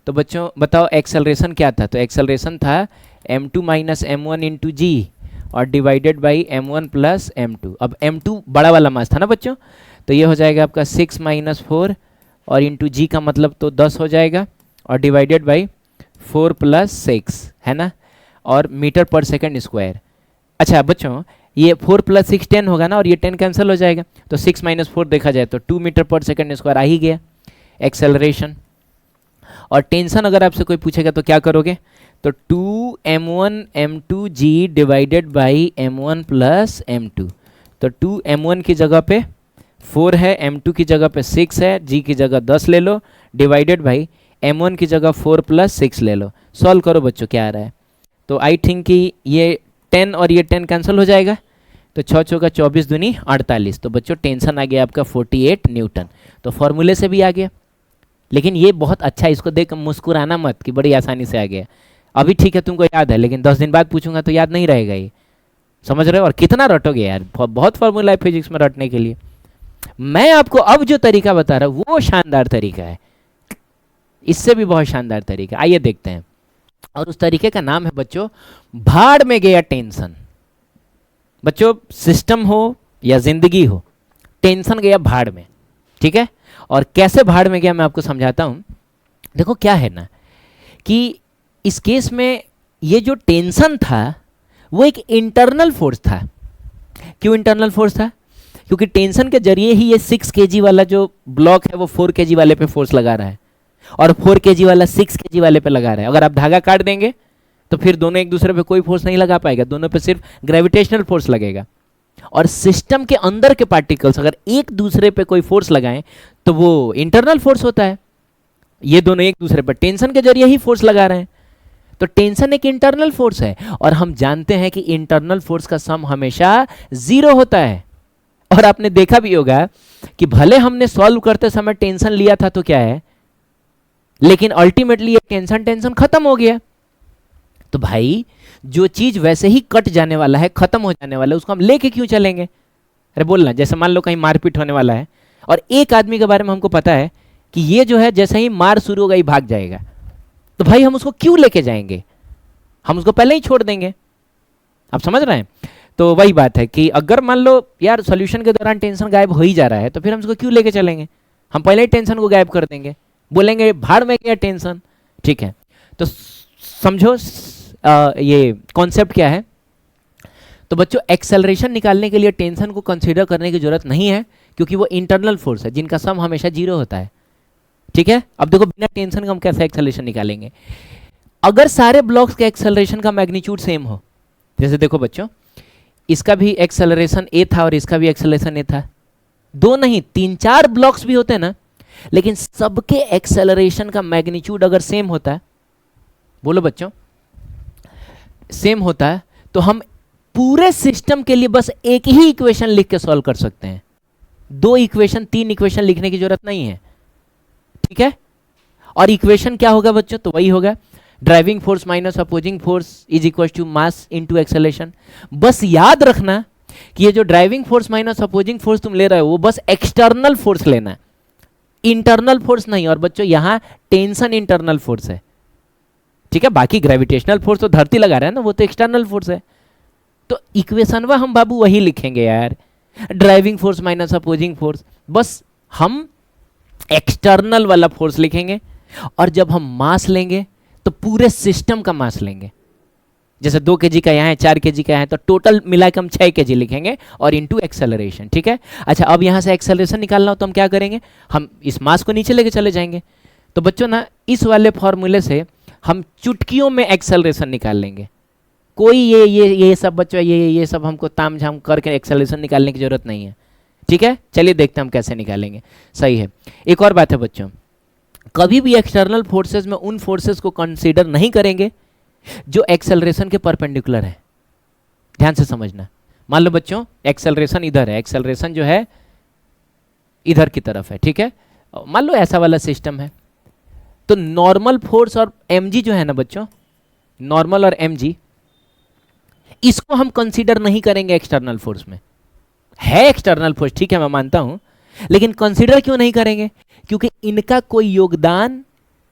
तो बच्चों बताओ एक्सेलरेशन क्या था, तो एक्सेलरेशन था m2 माइनस m1 इंटू जी और divided by m1 plus m2। अब m2 बड़ा वाला मास था ना बच्चों, तो ये हो जाएगा आपका 6 माइनस 4 और इंटू जी का मतलब तो 10 हो जाएगा और डिवाइडेड बाई 4 प्लस 6, है ना, और मीटर पर सेकंड स्क्वायर। अच्छा बच्चों, ये 4 प्लस 6 10 होगा ना और ये 10 कैंसिल हो जाएगा, तो 6 माइनस 4 देखा जाए तो 2 मीटर पर सेकंड स्क्वायर आ ही गया एक्सेलरेशन। और टेंशन अगर आपसे कोई पूछेगा तो क्या करोगे, तो 2m1 m2 g divided by m1 plus m2। तो 2m1 की जगह पे 4 है, m2 की जगह पे 6 है, g की जगह 10 ले लो, डिवाइडेड बाई m1 की जगह 4 प्लस 6 ले लो। सॉल्व करो बच्चों, क्या आ रहा है, तो आई थिंक कि ये 10 और ये 10 कैंसिल हो जाएगा, तो 6 चौका 24 दूनी 48। तो बच्चों टेंशन आ गया आपका 48 न्यूटन, तो फॉर्मूले से भी आ गया। लेकिन ये बहुत अच्छा, इसको देख मुस्कुराना मत कि बड़ी आसानी से आ गया। अभी ठीक है तुमको याद है, लेकिन 10 दिन बाद पूछूंगा तो याद नहीं रहेगा ये, समझ रहे हो। और कितना रटोगे यार, बहुत फॉर्मूला है फिजिक्स में रटने के लिए। मैं आपको अब जो तरीका बता रहा हूँ वो शानदार तरीका है, इससे भी बहुत शानदार तरीका, आइए देखते हैं। और उस तरीके का नाम है बच्चों भाड़ में गया टेंशन। बच्चों सिस्टम हो या जिंदगी हो, टेंशन गया भाड़ में, ठीक है। और कैसे भाड़ में गया मैं आपको समझाता हूं। देखो क्या है ना कि इस केस में ये जो टेंशन था वो एक इंटरनल फोर्स था। क्यों इंटरनल फोर्स था, क्योंकि टेंशन के जरिए ही ये 6 kg वाला जो ब्लॉक है वो 4 kg वाले पे फोर्स लगा रहा है और 4 kg वाला 6 kg वाले पे लगा रहा है। अगर आप धागा काट देंगे तो फिर दोनों एक दूसरे पे कोई फोर्स नहीं लगा पाएगा, दोनों पे सिर्फ ग्रेविटेशनल फोर्स लगेगा। और सिस्टम के अंदर के पार्टिकल्स अगर एक दूसरे पे कोई फोर्स लगाएं तो वो इंटरनल फोर्स होता है। ये दोनों एक दूसरे पर टेंशन के जरिए ही फोर्स लगा रहे हैं, तो टेंशन एक इंटरनल फोर्स है। और हम जानते हैं कि इंटरनल फोर्स का सम हमेशा 0 होता है। और आपने देखा भी होगा कि भले हमने सॉल्व करते समय टेंशन लिया था तो क्या है, लेकिन अल्टीमेटली ये टेंशन खत्म हो गया। तो भाई जो चीज वैसे ही कट जाने वाला है, खत्म हो जाने वाला है, उसको हम लेके क्यों चलेंगे। अरे बोलना, जैसे मान लो कहीं मारपीट होने वाला है और एक आदमी के बारे में हमको पता है कि ये जो है जैसे ही मार शुरू होगा ही भाग जाएगा, तो भाई हम उसको क्यों लेके जाएंगे, हम उसको पहले ही छोड़ देंगे। आप समझ रहे हैं। तो वही बात है कि अगर मान लो यार सॉल्यूशन के दौरान टेंशन गायब हो ही जा रहा है तो फिर हम उसको क्यों लेके चलेंगे, हम पहले ही टेंशन को गायब कर देंगे, बोलेंगे भाड़ में गया टेंशन। ठीक है, तो समझो ये कॉन्सेप्ट क्या है। तो बच्चों एक्सेलरेशन निकालने के लिए टेंशन को कंसीडर करने की जरूरत नहीं है, क्योंकि वो इंटरनल फोर्स है जिनका सम हमेशा 0 होता है। ठीक है। अब देखो बिना टेंशन का हम कैसे एक्सेलरेशन निकालेंगे। अगर सारे ब्लॉक्स के एक्सेलरेशन का मैग्नीट्यूड सेम हो, जैसे देखो बच्चों, इसका भी एक्सेलरेशन ए था और इसका भी एक्सेलरेशन ए था, दो नहीं 3-4 ब्लॉक्स भी होते हैं ना, लेकिन सबके एक्सेलरेशन का मैग्नीट्यूड अगर सेम होता है, बोलो बच्चों, सेम होता है, तो हम पूरे सिस्टम के लिए बस एक ही इक्वेशन लिख के सॉल्व कर सकते हैं। 2 इक्वेशन 3 इक्वेशन लिखने की जरूरत नहीं है, ठीक है। और इक्वेशन क्या होगा बच्चों, तो वही होगा driving force minus opposing force is equal to mass into acceleration. बस याद रखना कि ये जो driving force minus opposing force तुम ले रहे हो वो बस एक्सटर्नल फोर्स लेना है, इंटरनल फोर्स नहीं। और बच्चों यहां टेंशन इंटरनल फोर्स है, ठीक है। बाकी ग्रेविटेशनल फोर्स तो धरती लगा रहा है ना, वो तो एक्सटर्नल फोर्स है। तो इक्वेशन में हम बाबू वही लिखेंगे यार, driving force minus opposing force, बस हम एक्सटर्नल वाला फोर्स लिखेंगे। और जब हम मास लेंगे तो पूरे सिस्टम का मास लेंगे। जैसे 2 kg का यहाँ है, 4 kg का है, तो टोटल मिला के हम 6 kg लिखेंगे और इनटू एक्सेलरेशन, ठीक है। अच्छा, अब यहाँ से एक्सेलरेशन निकालना हो तो हम क्या करेंगे, हम इस मास को नीचे लेके चले जाएंगे। तो बच्चों ना, इस वाले फॉर्मूले से हम चुटकियों में एक्सेलरेशन निकाल लेंगे। कोई ये सब बच्चों, ये सब हमको ताम झाम करके एक्सेलरेशन निकालने की जरूरत नहीं है, ठीक है। चलिए देखते हैं हम कैसे निकालेंगे। सही है। एक और बात है बच्चों, कभी भी एक्सटर्नल फोर्सेस में उन फोर्सेस को कंसीडर नहीं करेंगे जो एक्सेलरेशन के परपेंडिकुलर है। ध्यान से समझना। मान लो बच्चों एक्सेलरेशन इधर है, एक्सेलरेशन जो है इधर की तरफ है, ठीक है। मान लो ऐसा वाला सिस्टम है, तो नॉर्मल फोर्स और mg जो है ना बच्चों, नॉर्मल और mg, इसको हम कंसीडर नहीं करेंगे एक्सटर्नल फोर्स में। है एक्सटर्नल फोर्स, ठीक है, मैं मानता हूं, लेकिन कंसीडर क्यों नहीं करेंगे, क्योंकि इनका कोई योगदान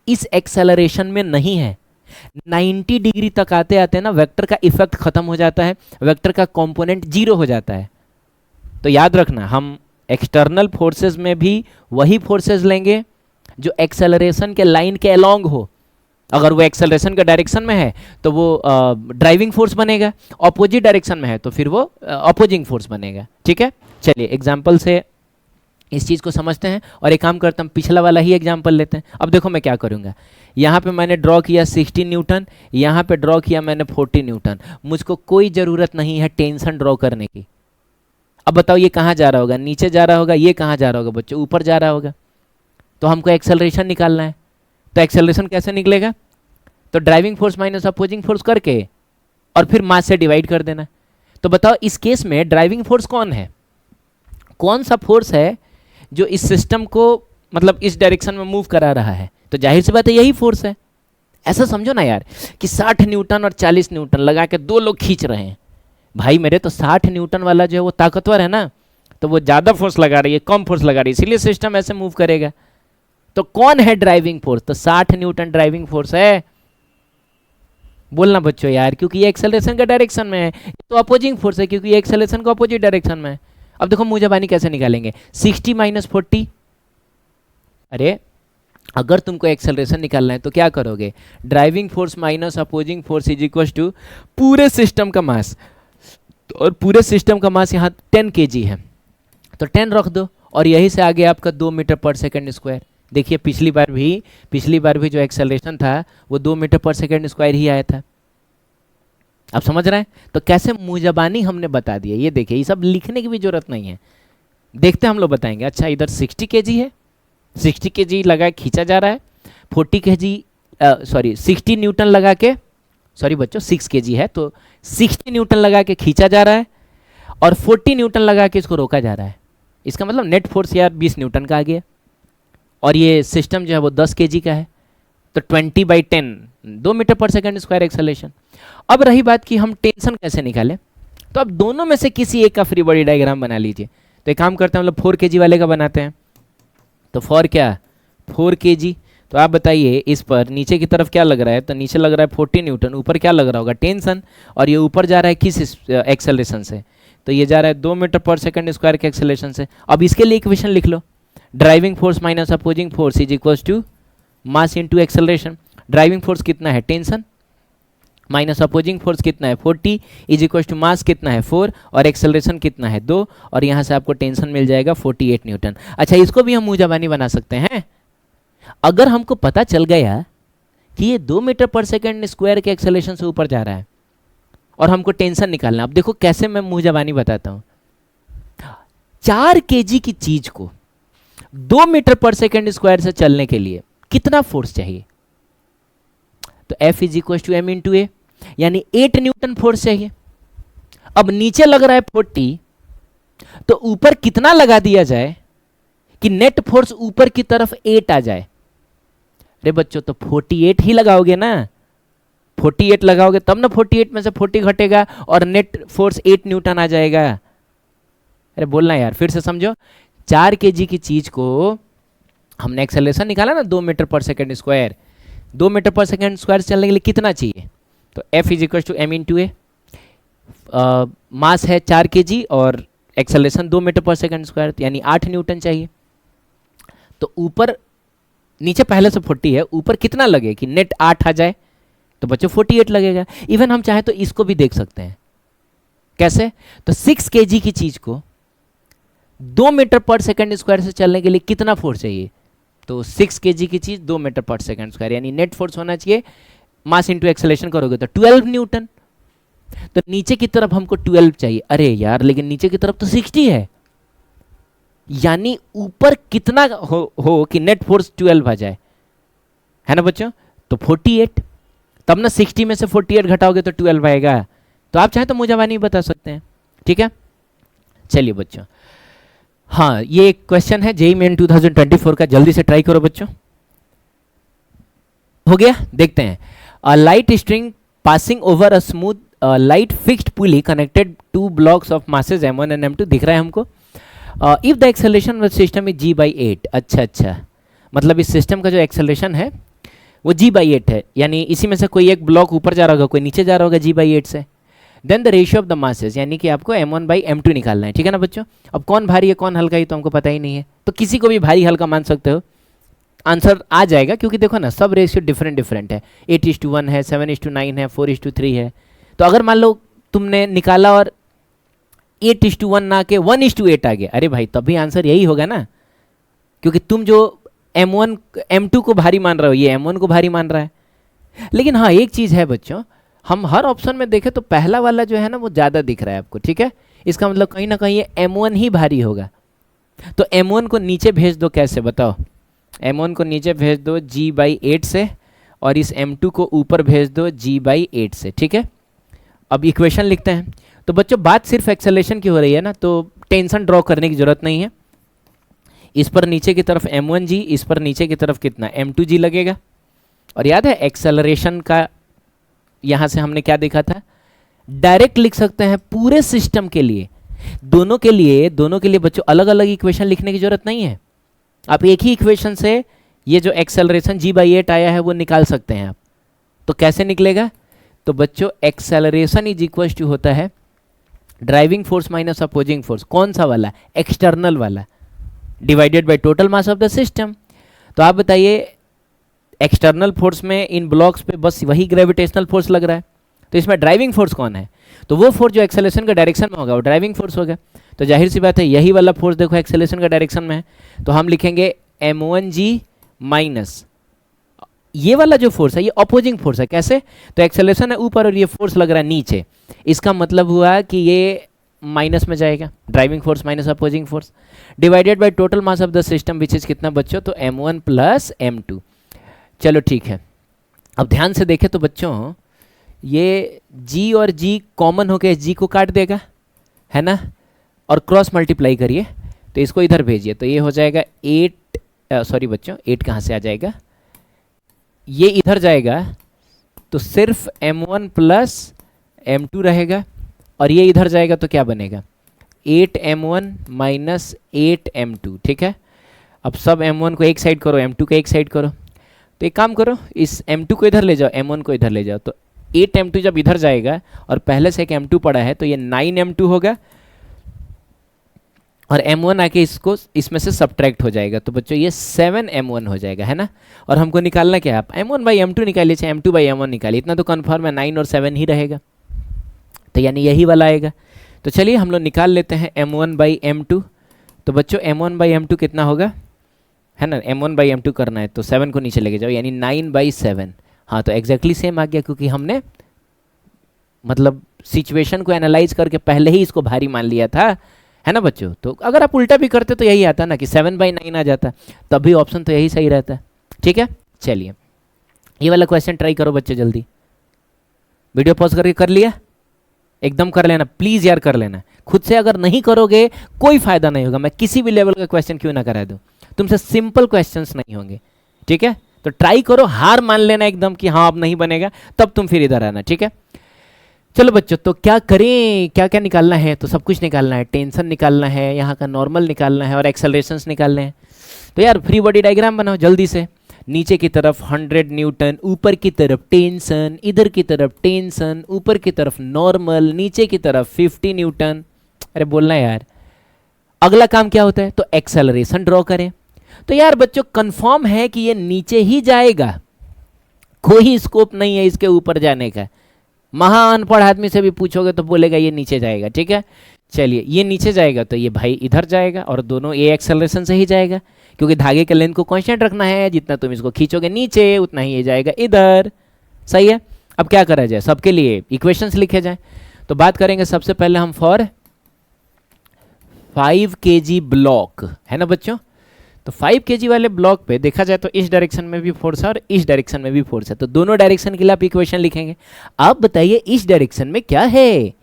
इस एक्सेलरेशन में नहीं है। 90 डिग्री तक आते आते ना वेक्टर का इफेक्ट खत्म हो जाता है, वेक्टर का कंपोनेंट 0 हो जाता है। तो याद रखना, हम एक्सटर्नल फोर्सेस में भी वही फोर्सेस लेंगे जो एक्सेलरेशन के लाइन के अलोंग हो। अगर वो एक्सेलरेशन के डायरेक्शन में है तो वो ड्राइविंग फोर्स बनेगा, ऑपोजिट डायरेक्शन में है तो फिर वो अपोजिंग फोर्स बनेगा, ठीक है। चलिए एग्जाम्पल से इस चीज़ को समझते हैं, और एक काम करता हूँ, पिछला वाला ही एग्जाम्पल लेते हैं। अब देखो मैं क्या करूँगा, यहाँ पे मैंने ड्रॉ किया 60 न्यूटन, यहाँ पे ड्रॉ किया मैंने 40 न्यूटन। मुझको कोई ज़रूरत नहीं है टेंशन ड्रॉ करने की। अब बताओ ये कहाँ जा रहा होगा, नीचे जा रहा होगा, ये कहाँ जा रहा होगा बच्चों, ऊपर जा रहा होगा। तो हमको एक्सेलरेशन निकालना है, तो एक्सेलरेशन कैसे निकलेगा, तो driving force minus opposing force करके और फिर मास से डिवाइड कर देना। तो बताओ इस केस में ड्राइविंग फोर्स कौन है, कौन सा फोर्स है जो इस सिस्टम को मतलब इस डायरेक्शन में मूव करा रहा है, तो जाहिर सी बात है यही फोर्स है। ऐसा समझो ना यार कि 60 न्यूटन और 40 न्यूटन लगा के 2 लोग खींच रहे हैं। भाई मेरे तो 60 न्यूटन वाला जो है वो ताकतवर है ना, तो वो ज़्यादा फोर्स लगा रही है, कम फोर्स लगा रही है, इसीलिए सिस्टम ऐसे मूव करेगा। तो कौन है ड्राइविंग फोर्स, तो 60 न्यूटन ड्राइविंग फोर्स है। बोलना बच्चों यार, क्योंकि ये एक्सेलरेशन का डायरेक्शन में है, तो अपोजिंग फोर्स है क्योंकि ये एक्सेलरेशन का अपोजिट डायरेक्शन में है। अब देखो मूजबानी कैसे निकालेंगे, 60 माइनस 40। अरे अगर तुमको एक्सेलरेशन निकालना है तो क्या करोगे, driving force minus opposing force is equal to पूरे सिस्टम का मास, और पूरे सिस्टम का मास यहाँ 10 kg है, तो 10 रख दो, और यही से आगे आपका 2 मीटर पर सेकेंड स्क्वायर। देखिए पिछली बार भी जो एक्सेलरेशन था वो 2 मीटर पर सेकेंड स्क्वायर ही आया था। आप समझ रहे हैं, तो कैसे मुजबानी हमने बता दिया। ये देखिए, ये सब लिखने की भी जरूरत नहीं है, देखते हम लोग बताएंगे। अच्छा इधर 60 kg है, 60 kg लगा खींचा जा रहा है, 40 kg 60 न्यूटन लगा के, सॉरी बच्चों 6 kg है तो 60 न्यूटन लगा के खींचा जा रहा है, और 40 न्यूटन लगा के इसको रोका जा रहा है। इसका मतलब नेट फोर्स यार 20 न्यूटन का आ गया, और ये सिस्टम जो है वो 10 kg का है, तो 20/10 2 metre per second square acceleration. अब रही बात कि हम टेंशन कैसे निकालें, तो अब दोनों में से किसी एक का फ्री बॉडी डायग्राम बना लीजिए। तो एक काम करते हैं, हम लोग 4 kg वाले का बनाते हैं। तो 4 kg, तो आप बताइए इस पर नीचे की तरफ क्या लग रहा है, तो नीचे लग रहा है 40 न्यूटन, ऊपर क्या लग रहा होगा टेंशन, और ये ऊपर जा रहा है किस एक्सेलरेशन से, तो ये जा रहा है 2 मीटर पर सेकेंड स्क्वायर के एक्सेलरेशन से। अब इसके लिए इक्वेशन लिख लो, driving force minus opposing force is equal to mass into acceleration. Driving force कितना है टेंशन, माइनस अपोजिंग फोर्स कितना है 40 इज इक्वल टू मास कितना है 4, और एक्सेलरेशन कितना है 2, और यहाँ से आपको टेंशन मिल जाएगा 48 न्यूटन। अच्छा इसको भी हम मुजबानी बना सकते हैं। अगर हमको पता चल गया कि ये 2 मीटर पर सेकेंड स्क्वायर के एक्सेलरेशन से ऊपर जा रहा है और हमको टेंशन निकालना, अब देखो कैसे मैं मुंह जबानी बताता हूं। 4 केजी की चीज को 2 मीटर पर सेकेंड स्क्वायर से चलने के लिए कितना फोर्स चाहिए? तो F is equal to M into A, यानी 8 न्यूटन फोर्स चाहिए। अब नीचे लग रहा है 40, तो ऊपर कितना लगा दिया जाए कि नेट फोर्स ऊपर की तरफ 8 आ जाए? अरे बच्चों, तो 48 ही लगाओगे ना, 48 लगाओगे तब ना 48 में से 40 घटेगा और नेट फोर्स 8 न्यूटन आ जाएगा। अरे बोलना यार, फिर से समझो। 4 केजी की चीज को हमने एक्सेलरेशन निकाला ना 2 metre per second square, 2 metre per second square चलने के लिए कितना चाहिए? तो F is equal to M into A, mass है 4 केजी और acceleration 2 metre per second square, यानी 8 न्यूटन चाहिए। तो ऊपर, नीचे पहले से 40 है, ऊपर कितना लगे कि नेट 8 आ जाए? तो बच्चों 48 लगेगा। इवन हम चाहे तो इसको भी देख सकते हैं। कैसे? तो 6 केजी की चीज को 2 मीटर पर सेकेंड स्क्वायर से चलने के लिए कितना फोर्स चाहिए? तो 6 केजी की चीज 2 मीटर पर सेकेंड स्क्वायर, यानी नेट फोर्स होना चाहिए, मास इंटू एक्सेलरेशन करोगे तो 12 न्यूटन। तो नीचे की तरफ हमको 12 चाहिए। अरे यार, लेकिन नीचे की तरफ तो 60 है, यानी ऊपर कितना हो कि नेट फोर्स 12 आ जाए, है ना बच्चों? तो 48, तब ना 60 में से 48 घटाओगे तो 12 आएगा। तो आप चाहे तो मुझे बता सकते हैं, ठीक है। चलिए बच्चों, हाँ ये एक क्वेश्चन है जेईई मेन 2024 का, जल्दी से ट्राई करो बच्चों। हो गया, देखते हैं। A light string passing over a smooth light fixed pulley connected to blocks of masses m1 and m2, दिख रहा है हमको। If the acceleration of system is g/8, अच्छा, मतलब इस सिस्टम का जो एक्सेलरेशन है वो g/8 है, यानी इसी में से कोई एक ब्लॉक ऊपर जा रहा होगा, कोई नीचे जा रहा होगा g/8 से। Then the ratio of the masses, यानी कि आपको m1/m2 निकालना है, ठीक है ना बच्चों। अब कौन भारी है कौन हल्का, ही तो हमको पता ही नहीं है, तो किसी को भी भारी हल्का मान सकते हो, आंसर आ जाएगा। क्योंकि देखो ना, सब रेशियो डिफरेंट है, 8:1 है, 7:9 है, 4:3 है। तो अगर मान लो तुमने निकाला और 8:1 ना के 1:8 आ गया, अरे भाई तब भी आंसर यही होगा ना, क्योंकि तुम जो m1 m2 को भारी मान रहे हो, ये m1 को भारी मान रहा है। लेकिन हाँ एक चीज़ है बच्चों, हम हर ऑप्शन में देखें तो पहला वाला जो है ना वो ज़्यादा दिख रहा है आपको, ठीक है। इसका मतलब कहीं ना कहीं ये m1 ही भारी होगा। तो m1 को नीचे भेज दो, कैसे बताओ? m1 को नीचे भेज दो g/8 से, और इस m2 को ऊपर भेज दो g/8 से, ठीक है। अब इक्वेशन लिखते हैं। तो बच्चों बात सिर्फ एक्सेलरेशन की हो रही है ना, तो टेंशन ड्रॉ करने की जरूरत नहीं है। इस पर नीचे की तरफ m1g, इस पर नीचे की तरफ कितना m2g लगेगा। और याद है एक्सेलरेशन का यहाँ से हमने क्या देखा था, डायरेक्ट लिख सकते हैं पूरे सिस्टम के लिए। दोनों के लिए बच्चों अलग अलग इक्वेशन लिखने की जरूरत नहीं है। आप एक ही इक्वेशन से ये जो एक्सेलरेशन g/8 आया है वो निकाल सकते हैं आप। तो कैसे निकलेगा? तो बच्चों एक्सेलरेशन इज इक्वल टू होता है driving force minus opposing force, कौन सा वाला? एक्सटर्नल वाला, divided by total mass of the system. तो आप बताइए, एक्सटर्नल फोर्स में इन ब्लॉक्स पे बस वही ग्रेविटेशनल फोर्स लग रहा है, तो इसमें ड्राइविंग फोर्स कौन है? तो वो फोर्स जो एक्सेलरेशन का डायरेक्शन में होगा वो ड्राइविंग फोर्स होगा। तो जाहिर सी बात है यही वाला फोर्स देखो एक्सेलरेशन का डायरेक्शन में है, तो हम लिखेंगे m1g माइनस ये वाला जो फोर्स है ये अपोजिंग फोर्स है। कैसे? तो एक्सेलरेशन है ऊपर और ये फोर्स लग रहा है नीचे, इसका मतलब हुआ कि ये माइनस में जाएगा, driving force minus opposing force, divided by total mass of the system which is कितना बच्चों? तो m1 प्लस m2। चलो ठीक है, अब ध्यान से देखें तो बच्चों ये g और g कॉमन होकर g को काट देगा, है ना, और क्रॉस मल्टीप्लाई करिए तो इसको इधर भेजिए, तो ये हो जाएगा 8, सॉरी बच्चों 8 कहाँ से आ जाएगा, ये इधर जाएगा तो सिर्फ m1 प्लस m2 रहेगा, और ये इधर जाएगा तो क्या बनेगा? 8m1 माइनस 8m2, ठीक है। अब सब m1 को एक साइड करो, m2 को एक साइड करो। तो एक काम करो, इस m2 को इधर ले जाओ, m1 को इधर ले जाओ, तो 8m2 जब इधर जाएगा और पहले से एक m2 पड़ा है तो ये 9m2 होगा, और m1 आके इसको इसमें से सब्ट्रैक्ट हो जाएगा, तो बच्चों ये 7m1 हो जाएगा, है ना। और हमको निकालना क्या है? आप m1/m2 निकालिए, चाहे m2/m1 निकालिए, इतना तो कन्फर्म है 9 और 7 ही रहेगा, तो यानी यही वाला आएगा। तो चलिए हम लोग निकाल लेते हैं m1/m2। तो बच्चों m1/m2 कितना होगा? है ना, m1/m2 करना है तो 7 को नीचे लेके जाओ, यानी 9/7। हाँ तो एग्जैक्टली सेम आ गया, क्योंकि हमने मतलब सिचुएशन को एनालाइज करके पहले ही इसको भारी मान लिया था, है ना बच्चों। तो अगर आप उल्टा भी करते तो यही आता ना कि 7/9 आ जाता, तभी ऑप्शन तो यही सही रहता है। ठीक है, चलिए ये वाला क्वेश्चन ट्राई करो बच्चे जल्दी। वीडियो पॉज करके कर लिया, एकदम कर लेना प्लीज यार, कर लेना। खुद से अगर नहीं करोगे कोई फायदा नहीं होगा, मैं किसी भी लेवल का क्वेश्चन क्यों ना करा दूं, तुमसे सिंपल क्वेश्चंस नहीं होंगे। ठीक है, तो ट्राई करो, हार मान लेना एकदम कि हाँ अब नहीं बनेगा, तब तुम फिर इधर आना। ठीक है, चलो बच्चों, तो क्या करें, क्या क्या निकालना है, तो सब कुछ निकालना है, टेंशन निकालना है, यहाँ का नॉर्मल निकालना है और एक्सेलरेशंस निकालने हैं। तो यार फ्री बॉडी डायग्राम बनाओ जल्दी से। नीचे की तरफ 100 न्यूटन, ऊपर की तरफ टेंशन, इधर की तरफ टेंशन, ऊपर की तरफ नॉर्मल, नीचे की तरफ 50 न्यूटन। अरे बोलना यार, अगला काम क्या होता है, तो एक्सेलरेशन ड्रॉ करें। तो यार बच्चों कंफर्म है कि ये नीचे ही जाएगा, कोई स्कोप नहीं है इसके ऊपर जाने का। महा अनपढ़ आदमी से भी पूछोगे तो बोलेगा ये नीचे जाएगा। ठीक है, चलिए ये नीचे जाएगा तो ये भाई इधर जाएगा, और दोनों ये एक्सेलरेशन से ही जाएगा, क्योंकि धागे के लेंथ को कांस्टेंट रखना है, जितना तुम इसको खींचोगे नीचे उतना ही ये जाएगा इधर। सही है, अब क्या करा जाए, सबके लिए इक्वेशंस लिखे जाए। तो बात करेंगे सबसे पहले हम फॉर 5 kg ब्लॉक, है ना बच्चों। तो 5 kg वाले ब्लॉक पे देखा जाए तो इस डायरेक्शन में भी फोर्स है और इस डायरेक्शन में भी फोर्स है, तो दोनों डायरेक्शन के लिए आप इक्वेशन लिखेंगे। आप बताइए इस डायरेक्शन में क्या है,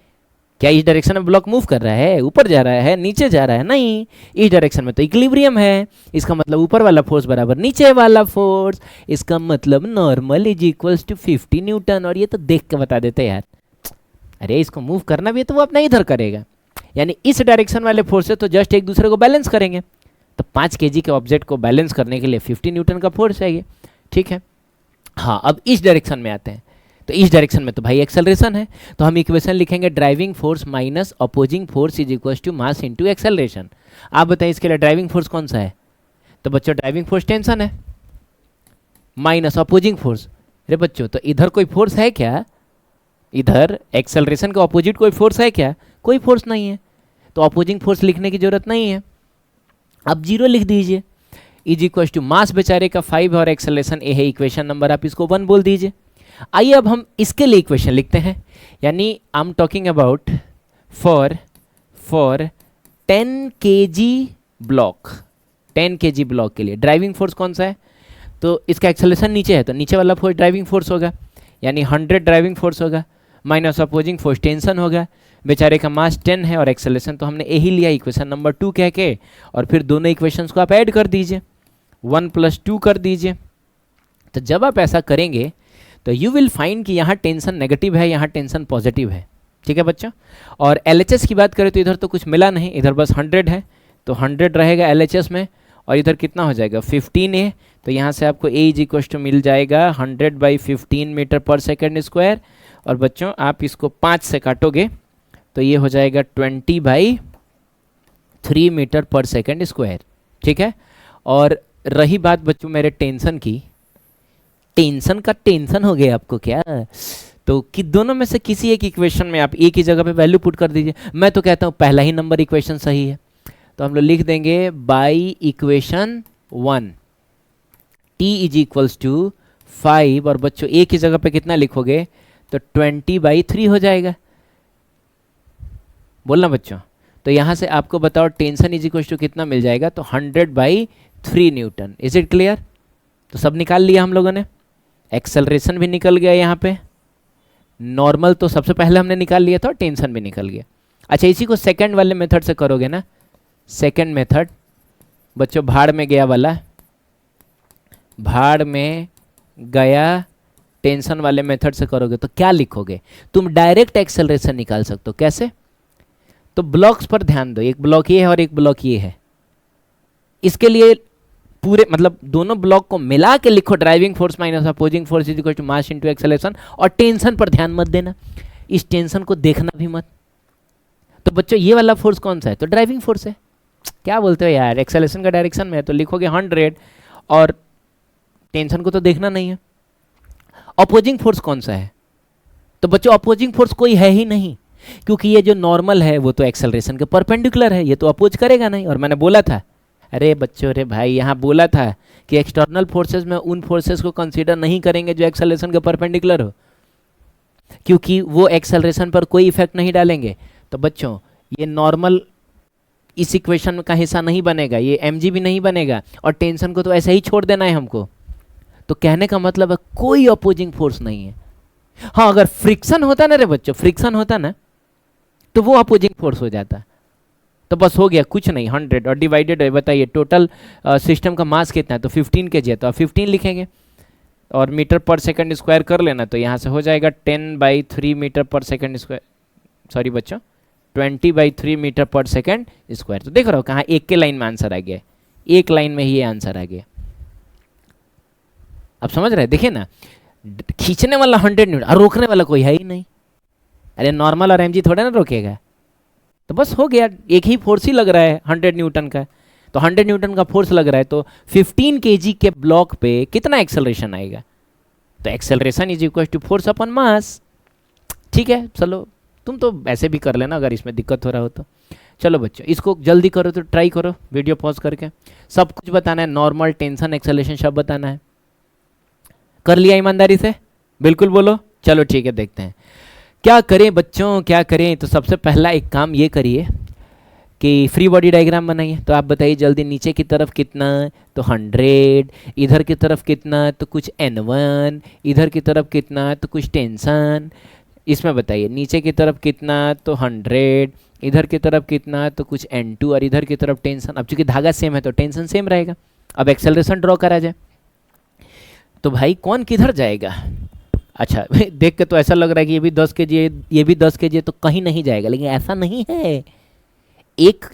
क्या इस डायरेक्शन में ब्लॉक मूव कर रहा है, ऊपर जा रहा है, नीचे जा रहा है, नहीं, इस डायरेक्शन में तो इक्विलिब्रियम है। इसका मतलब ऊपर वाला फोर्स बराबर नीचे वाला फोर्स, इसका मतलब normal is equals to 50 newton. और ये तो देख के बता देते यार, अरे इसको मूव करना भी है तो वो अपना इधर करेगा, यानी इस डायरेक्शन वाले फोर्स से तो जस्ट एक दूसरे को बैलेंस करेंगे। तो 5 kg के ऑब्जेक्ट को बैलेंस करने के लिए 50 न्यूटन का फोर्स है ये। ठीक है, हाँ अब इस डायरेक्शन में आते हैं, तो इस डायरेक्शन में तो भाई एक्सेलरेशन है, तो हम इक्वेशन लिखेंगे driving force minus opposing force is equal to mass into acceleration. आप बताइए इसके लिए ड्राइविंग फोर्स कौन सा है, तो बच्चों ड्राइविंग फोर्स टेंशन है, माइनस अपोजिंग फोर्स। अरे बच्चों तो इधर कोई फोर्स है क्या, इधर एक्सेलरेशन के अपोजिट कोई फोर्स है क्या, कोई फोर्स नहीं है, तो अपोजिंग फोर्स लिखने की जरूरत नहीं है, अब 0 लिख दीजिए। इज इक्वल टू मास बेचारे का 5 और एक्सेलरेशन ए है इक्वेशन नंबर, आप इसको 1 बोल दीजिए। आइए अब हम इसके लिए इक्वेशन लिखते हैं, यानी I am talking about for 10 kg block, 10 kg block के लिए ड्राइविंग फोर्स कौन सा है, तो इसका एक्सेलरेशन नीचे है तो नीचे वाला फोर्स ड्राइविंग फोर्स होगा, यानी 100 ड्राइविंग फोर्स होगा, माइनस अपोजिंग फोर्स टेंशन होगा, बेचारे का मास 10 है और एक्सेलरेशन तो हमने यही लिया इक्वेशन नंबर 2 कह के, और फिर दोनों इक्वेशंस को आप ऐड कर दीजिए, 1 + 2 कर दीजिए। तो जब आप ऐसा करेंगे तो यू विल फाइंड कि यहाँ टेंशन नेगेटिव है, यहाँ टेंशन पॉजिटिव है। ठीक है बच्चों, और LHS की बात करें तो इधर तो कुछ मिला नहीं, इधर बस 100 है, तो 100 रहेगा LHS में, और इधर कितना हो जाएगा 15 तो यहाँ से आपको A इज इक्वल टू मिल जाएगा 100/15 मीटर पर सेकेंड स्क्वायर, और बच्चों आप इसको 5 से काटोगे तो ये हो जाएगा 20/3 मीटर पर सेकेंड स्क्वायर। ठीक है, और रही बात बच्चों मेरे टेंशन की, टेंशन का टेंशन हो गया आपको क्या, तो कि दोनों में से किसी एक इक्वेशन में आप एक ही जगह पे वैल्यू पुट कर दीजिए। मैं तो कहता हूँ पहला ही नंबर इक्वेशन सही है, तो हम लोग लिख देंगे by equation 1 t is equals to 5, और बच्चों एक ही जगह पे कितना लिखोगे तो 20/3 हो जाएगा, बोलना बच्चों। तो यहाँ से आपको बताओ टेंशन इज इक्वल टू कितना मिल जाएगा, तो 100/3 न्यूटन। इज इट क्लियर, तो सब निकाल लिया हम लोगों ने, एक्सेलरेशन भी निकल गया, यहाँ पे नॉर्मल तो सबसे पहले हमने निकाल लिया था और टेंशन भी निकल गया। अच्छा इसी को सेकंड वाले मेथड से करोगे ना, सेकंड मेथड बच्चों भाड़ में गया वाला, भाड़ में गया टेंशन वाले मेथड से करोगे तो क्या लिखोगे, तुम डायरेक्ट एक्सेलरेशन निकाल सकते हो। कैसे, तो ब्लॉक्स पर ध्यान दो, एक ब्लॉक ये है और एक ब्लॉक ये है, इसके लिए पूरे मतलब दोनों ब्लॉक को मिला के लिखो driving force minus opposing force is equal to mass into acceleration, और टेंशन पर ध्यान मत देना, इस टेंशन को देखना भी मत। तो बच्चों ये वाला फोर्स कौन सा है, तो ड्राइविंग फोर्स है। क्या बोलते हो यार, एक्सेलरेशन का डायरेक्शन में है तो लिखोगे 100, और टेंशन को तो देखना नहीं है। अपोजिंग फोर्स कौन सा है, तो बच्चों अपोजिंग फोर्स कोई है ही नहीं, क्योंकि ये जो नॉर्मल है वो तो एक्सेलरेशन के परपेंडिकुलर है, ये तो अपोज करेगा नहीं, और मैंने बोला था अरे बच्चों, अरे भाई, यहाँ बोला था कि एक्सटर्नल फोर्सेस में उन फोर्सेस को कंसीडर नहीं करेंगे जो एक्सेलरेशन के परपेंडिकुलर हो, क्योंकि वो एक्सेलरेशन पर कोई इफेक्ट नहीं डालेंगे। तो बच्चों ये नॉर्मल इस इक्वेशन का हिस्सा नहीं बनेगा, ये mg भी नहीं बनेगा, और टेंशन को तो ऐसे ही छोड़ देना है हमको। तो कहने का मतलब है कोई अपोजिंग फोर्स नहीं है। हाँ, अगर फ्रिक्शन होता ना रे बच्चों, फ्रिक्शन होता ना, तो वो अपोजिंग फोर्स हो जाता। तो बस हो गया, कुछ नहीं, 100 और डिवाइडेड है। बताइए टोटल सिस्टम का मास कितना है, तो 15 kg है, तो आप 15 लिखेंगे और मीटर पर सेकंड स्क्वायर कर लेना, तो यहाँ से हो जाएगा 10/3 मीटर पर सेकंड स्क्वायर, सॉरी बच्चों 20/3 मीटर पर सेकंड स्क्वायर। तो देख रहे हो कहाँ एक के लाइन में आंसर आ गया, एक लाइन में ही ये आंसर आ गया। आप समझ रहे हैं, देखिए ना, खींचने वाला 100 न्यूटन और रोकने वाला कोई है ही नहीं। अरे नॉर्मल और mg थोड़ा ना रोकेगा, तो बस हो गया, एक ही फोर्स ही लग रहा है 100 न्यूटन का। तो 100 न्यूटन का फोर्स लग रहा है, तो 15 kg के ब्लॉक पे कितना एक्सेलरेशन आएगा, तो acceleration is equal to force upon mass. ठीक है, चलो तुम तो ऐसे भी कर लेना अगर इसमें दिक्कत हो रहा हो तो। चलो बच्चों इसको जल्दी करो, तो ट्राई करो वीडियो पॉज करके, सब कुछ बताना है, नॉर्मल, टेंशन, एक्सेलरेशन सब बताना है। कर लिया ईमानदारी से, बिल्कुल बोलो। चलो ठीक है, देखते हैं क्या करें बच्चों, क्या करें। तो सबसे पहला एक काम ये करिए कि फ्री बॉडी डायग्राम बनाइए। तो आप बताइए जल्दी, नीचे की तरफ कितना, तो 100, इधर की तरफ कितना, तो कुछ n1, इधर की तरफ कितना, तो कुछ टेंशन। इसमें बताइए नीचे की तरफ कितना, तो 100, इधर की तरफ कितना, तो कुछ n2, और इधर की तरफ टेंशन। अब चूंकि धागा सेम है तो टेंशन सेम रहेगा। अब एक्सेलरेशन ड्रॉ करा जाए, तो भाई कौन किधर जाएगा। अच्छा देख के तो ऐसा लग रहा है कि ये भी 10 kg है, ये भी 10 kg है, तो कहीं नहीं जाएगा, लेकिन ऐसा नहीं है। एक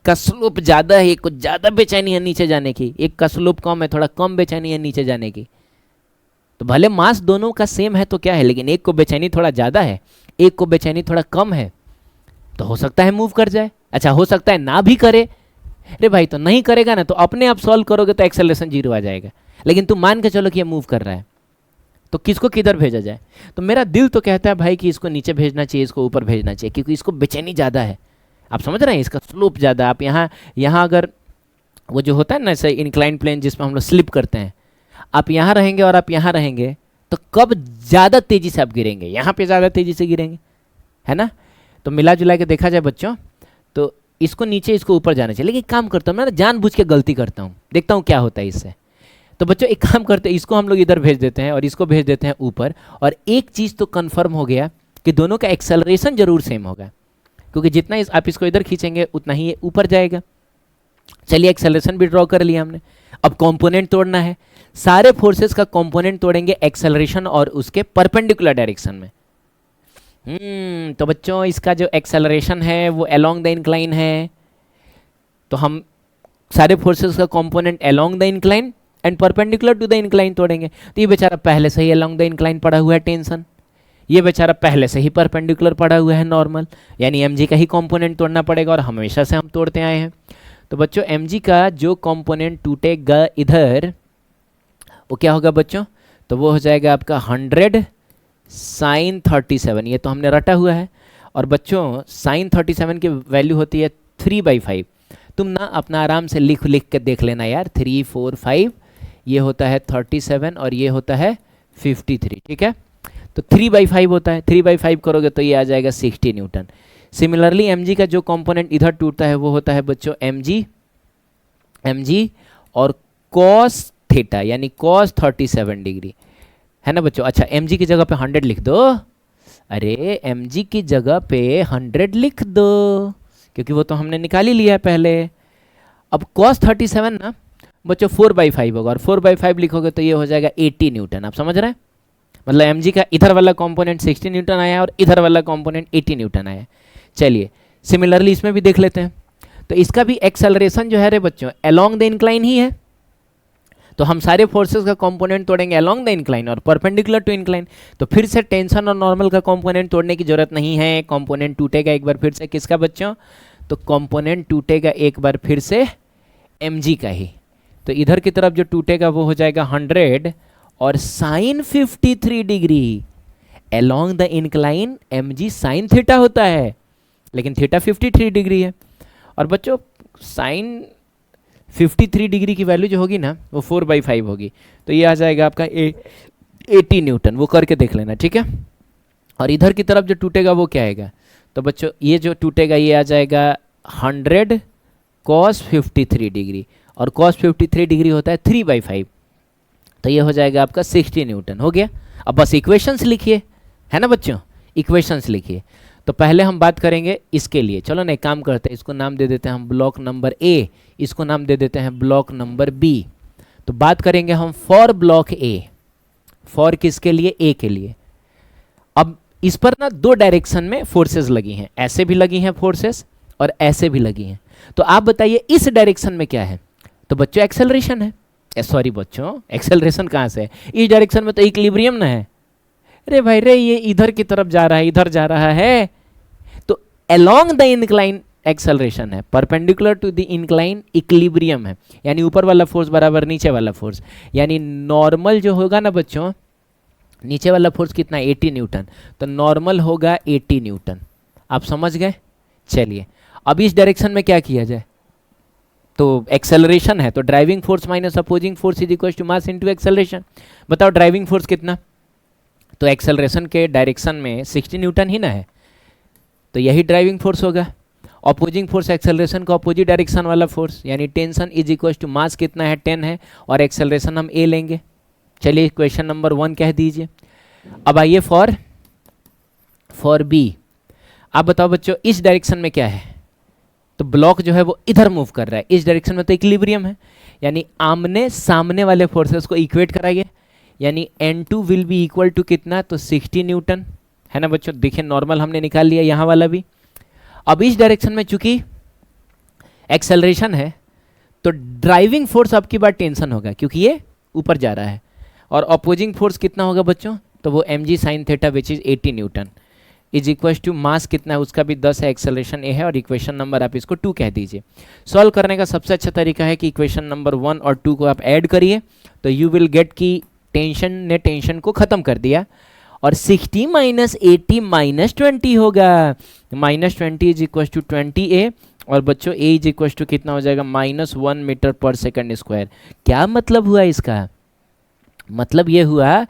का स्लोप ज़्यादा है, एक को ज़्यादा बेचैनी है नीचे जाने की, एक का स्लोप कम है, थोड़ा कम बेचैनी है नीचे जाने की। तो भले मास दोनों का सेम है तो क्या है, लेकिन एक को बेचैनी थोड़ा ज़्यादा है, एक को बेचैनी थोड़ा कम है, तो हो सकता है मूव कर जाए। अच्छा, हो सकता है ना भी करे। अरे भाई, तो नहीं करेगा ना, तो अपने आप सॉल्व करोगे तो एक्सेलरेशन 0 आ जाएगा। लेकिन तुम मान के चलो कि ये मूव कर रहा है, तो किसको किधर भेजा जाए। तो मेरा दिल तो कहता है भाई कि इसको नीचे भेजना चाहिए, इसको ऊपर भेजना चाहिए, क्योंकि इसको बेचैनी ज़्यादा है। आप समझ रहे हैं, इसका स्लोप ज़्यादा। आप यहाँ अगर वो जो होता है ना ऐसे इंक्लाइन प्लेन जिसमें हम लोग स्लिप करते हैं, आप यहाँ रहेंगे और आप यहाँ रहेंगे, तो कब ज़्यादा तेज़ी से आप गिरेंगे, यहाँ पे ज़्यादा तेज़ी से गिरेंगे, है ना। तो मिला जुला के देखा जाए बच्चों, तो इसको नीचे, इसको ऊपर जाना चाहिए। लेकिन काम करता हूँ मैं ना, जानबूझ के गलती करता हूँ, देखता हूँ क्या होता है इससे। तो बच्चों एक काम करते हैं, इसको हम लोग इधर भेज देते हैं और इसको भेज देते हैं ऊपर। और एक चीज़ तो कंफर्म हो गया कि दोनों का एक्सेलरेशन जरूर सेम होगा, क्योंकि जितना आप इसको इधर खींचेंगे उतना ही ये ऊपर जाएगा। चलिए एक्सेलरेशन भी ड्रॉ कर लिया हमने। अब कंपोनेंट तोड़ना है, सारे फोर्सेस का कंपोनेंट तोड़ेंगे एक्सेलरेशन और उसके परपेंडिकुलर डायरेक्शन में। तो बच्चों इसका जो एक्सेलरेशन है वो अलोंग द इंक्लाइन है, तो हम सारे फोर्सेस का component along the incline and perpendicular to the incline तोड़ेंगे। तो ये बेचारा पहले से ही अलोंग द इंक्लाइन पड़ा हुआ है टेंशन, ये बेचारा पहले से ही परपेंडिकुलर पड़ा हुआ है नॉर्मल, यानी mg का ही कंपोनेंट तोड़ना पड़ेगा, और हमेशा से हम तोड़ते आए हैं। तो बच्चों mg का जो कंपोनेंट टूटेगा इधर, वो क्या होगा बच्चों, तो वो हो जाएगा आपका 100 sin 37, ये तो हमने रटा हुआ है। और बच्चों sin 37 की वैल्यू होती है 3/5। तुम ना अपना आराम से लिख के देख लेना यार, 3 4 5, ये होता है 37 और ये होता है 53, ठीक है। तो 3/5 होता है, 3/5 करोगे तो ये आ जाएगा 60 न्यूटन। सिमिलरली mg का जो कंपोनेंट इधर टूटता है वो होता है बच्चों mg और cos थीटा, यानी cos 37 डिग्री, है ना बच्चों। अच्छा mg की जगह पे 100 लिख दो, अरे mg की जगह पे 100 लिख दो, क्योंकि वो तो हमने निकाल ही लिया है पहले। अब cos 37 ना बच्चों 4/5 होगा, और 4/5 लिखोगे तो ये हो जाएगा 80 न्यूटन। आप समझ रहे हैं, मतलब mg का इधर वाला कंपोनेंट 60 न्यूटन आया और इधर वाला कंपोनेंट 80 न्यूटन आया। चलिए सिमिलरली इसमें भी देख लेते हैं। तो इसका भी एक्सेलरेशन जो है रे बच्चों अलोंग द इंक्लाइन ही है, तो हम सारे फोर्सेस का कंपोनेंट तोड़ेंगे अलोंग द इंक्लाइन और परपेंडिकुलर टू इंक्लाइन। तो फिर से टेंशन और नॉर्मल का कंपोनेंट तोड़ने की जरूरत नहीं है, कंपोनेंट टूटेगा एक बार फिर से किसका बच्चों, तो कंपोनेंट टूटेगा एक बार फिर से mg का ही। तो इधर की तरफ जो टूटेगा वो हो जाएगा 100 और sine 53 degree along the incline mg sine theta होता है, लेकिन थीटा 53 डिग्री है। और बच्चों साइन 53 डिग्री की वैल्यू जो होगी ना वो 4/5 होगी, तो ये आ जाएगा आपका 80 न्यूटन। वो करके देख लेना, ठीक है। और इधर की तरफ जो टूटेगा वो क्या आएगा, तो बच्चों ये जो टूटेगा ये आ जाएगा 100 cos 53 डिग्री, और cos 53 डिग्री होता है 3/5, तो ये हो जाएगा आपका 60 न्यूटन। हो गया। अब बस इक्वेशंस लिखिए, है ना बच्चों, इक्वेशंस लिखिए। तो पहले हम बात करेंगे इसके लिए, चलो ना एक काम करते हैं, इसको नाम दे देते हैं हम ब्लॉक नंबर ए, इसको नाम दे देते हैं ब्लॉक नंबर बी। तो बात करेंगे हम फॉर ब्लॉक ए, फॉर किसके लिए, ए के लिए। अब इस पर ना दो डायरेक्शन में फोर्सेस लगी हैं, ऐसे भी लगी हैं फोर्सेस और ऐसे भी लगी हैं। तो आप बताइए इस डायरेक्शन में क्या है, तो बच्चों एक्सेलरेशन है। सॉरी बच्चों, एक्सेलरेशन कहाँ से है, इस डायरेक्शन में तो इक्विलिब्रियम ना है। अरे भाई रे, ये इधर की तरफ जा रहा है, इधर जा रहा है, तो अलोंग द इंक्लाइन एक्सेलरेशन है, perpendicular to the incline equilibrium है, यानी ऊपर वाला फोर्स बराबर नीचे वाला फोर्स, यानी नॉर्मल जो होगा ना बच्चों, नीचे वाला फोर्स कितना 80 न्यूटन, तो नॉर्मल होगा 80 न्यूटन। आप समझ गए। चलिए अब इस डायरेक्शन में क्या किया जाए, तो एक्सेलरेशन है, तो driving force minus opposing force is equal to mass into acceleration. बताओ ड्राइविंग फोर्स कितना, तो एक्सेलरेशन के डायरेक्शन में 60 न्यूटन ही ना है, तो यही ड्राइविंग फोर्स होगा। अपोजिंग फोर्स एक्सेलरेशन का अपोजिट डायरेक्शन वाला फोर्स, यानी tension is equal to mass कितना है 10 है, और एक्सेलरेशन हम ए लेंगे। चलिए क्वेश्चन नंबर 1 कह दीजिए। अब आइए फॉर बी। आप बताओ बच्चों इस डायरेक्शन में क्या है, तो ब्लॉक जो है वो इधर मूव कर रहा है, इस डायरेक्शन में तो इक्विलिब्रियम है, यानी आमने सामने वाले फोर्सेस को इक्वेट कराइए, यानी N2 will be equal to कितना, तो 60 न्यूटन, है ना बच्चों। देखिए नॉर्मल हमने निकाल लिया, यहाँ वाला भी। अब इस डायरेक्शन में चूंकि एक्सेलरेशन है, तो ड्राइविंग फोर्स आपकी बात टेंशन होगा, क्योंकि ये ऊपर जा रहा है, और अपोजिंग फोर्स कितना होगा बच्चों, तो वो mg sin theta which is 80 newton is equal to mass कितना है, उसका भी 10 है, एक्सेलरेशन ए है, और इक्वेशन नंबर आप इसको 2 कह दीजिए। सॉल्व करने का सबसे अच्छा तरीका है कि इक्वेशन नंबर 1 और 2 को आप ऐड करिए, तो यू विल गेट की टेंशन ने टेंशन को खत्म कर दिया, और 60 माइनस 80 माइनस 20 होगा, minus 20 is equal to 20a, और बच्चों a इज इक्वल टू कितना हो जाएगा, -1 मीटर पर सेकंड स्क्वायर। क्या मतलब हुआ इसका, मतलब ये हुआ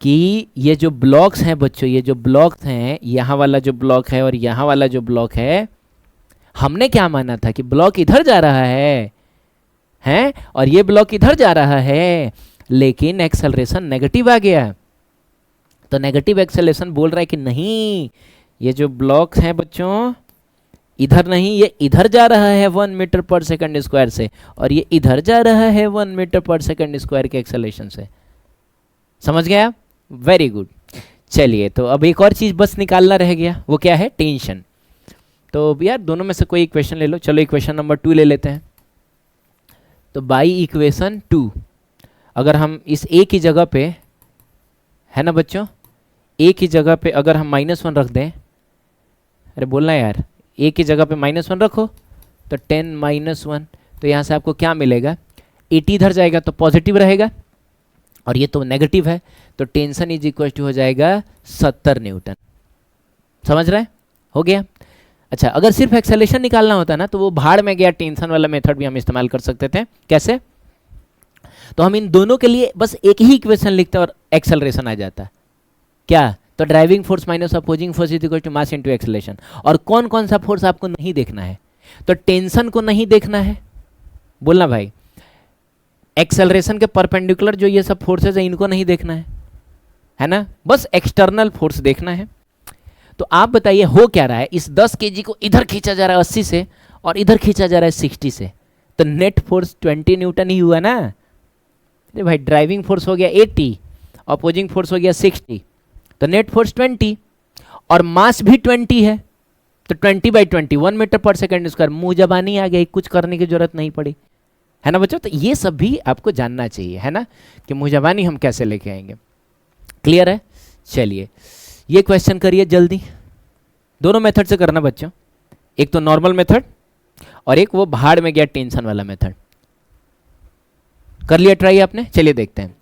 कि ये जो ब्लॉक्स हैं बच्चों, ये जो ब्लॉक्स हैं, यहाँ वाला जो ब्लॉक है और यहाँ वाला जो ब्लॉक है, हमने क्या माना था कि ब्लॉक इधर जा रहा है, हैं, और ये ब्लॉक इधर जा रहा है, लेकिन एक्सेलरेशन नेगेटिव आ गया। तो नेगेटिव एक्सेलरेशन बोल रहा है कि नहीं, ये जो ब्लॉक्स हैं बच्चों इधर नहीं, ये इधर जा रहा है 1 मीटर पर सेकंड स्क्वायर से, और ये इधर जा रहा है 1 मीटर पर सेकंड स्क्वायर के एक्सेलरेशन से। समझ गए आप, वेरी गुड। चलिए तो अब एक और चीज़ बस निकालना रह गया, वो क्या है, टेंशन। तो यार दोनों में से कोई इक्वेशन ले लो, चलो इक्वेशन नंबर 2 ले लेते हैं। तो बाई इक्वेशन 2 अगर हम इस a की जगह पे, है ना बच्चों, a की जगह पे अगर हम -1 रख दें, अरे बोलना यार, a की जगह पे -1 रखो, तो 10 -1, तो यहाँ से आपको क्या मिलेगा, 80 इधर जाएगा तो पॉजिटिव रहेगा, और ये तो नेगेटिव है, तो टेंशन इज इक्वल टू हो जाएगा 70 न्यूटन। समझ रहे हैं, हो गया। अच्छा अगर सिर्फ एक्सेलरेशन निकालना होता ना, तो वो भाड़ में गया, टेंशन वाला मेथड भी हम इस्तेमाल कर सकते थे। कैसे, तो हम इन दोनों के लिए बस एक ही इक्वेशन लिखते और एक्सेलरेशन आ जाता। क्या, तो driving force minus opposing force is equal to mass into acceleration. और कौन कौन सा फोर्स आपको नहीं देखना है, तो टेंशन को नहीं देखना है, बोलना भाई, एक्सेलरेशन के परपेंडिकुलर जो ये सब फोर्सेज है इनको नहीं देखना है ना, बस एक्सटर्नल फोर्स देखना है। तो आप बताइए हो क्या रहा है, इस 10 kg को इधर खींचा जा रहा है 80 से, और इधर खींचा जा रहा है 60 से, तो नेट फोर्स 20 न्यूटन ही हुआ ना। अरे भाई ड्राइविंग फोर्स हो गया 80, अपोजिंग फोर्स हो गया 60, तो नेट फोर्स 20, और मास भी 20 है, तो 20/20 1 मीटर पर सेकंड स्क्वायर। मुंह जबानी आ गई, कुछ करने की जरूरत नहीं पड़ी, है ना बच्चों। तो ये सब भी आपको जानना चाहिए, है ना, कि मुंह जबानी हम कैसे लेके आएंगे। क्लियर है। चलिए ये क्वेश्चन करिए जल्दी, दोनों मेथड से करना बच्चों, एक तो नॉर्मल मेथड और एक वो भाड़ में गया टेंशन वाला मेथड। कर लिया ट्राई आपने, चलिए देखते हैं।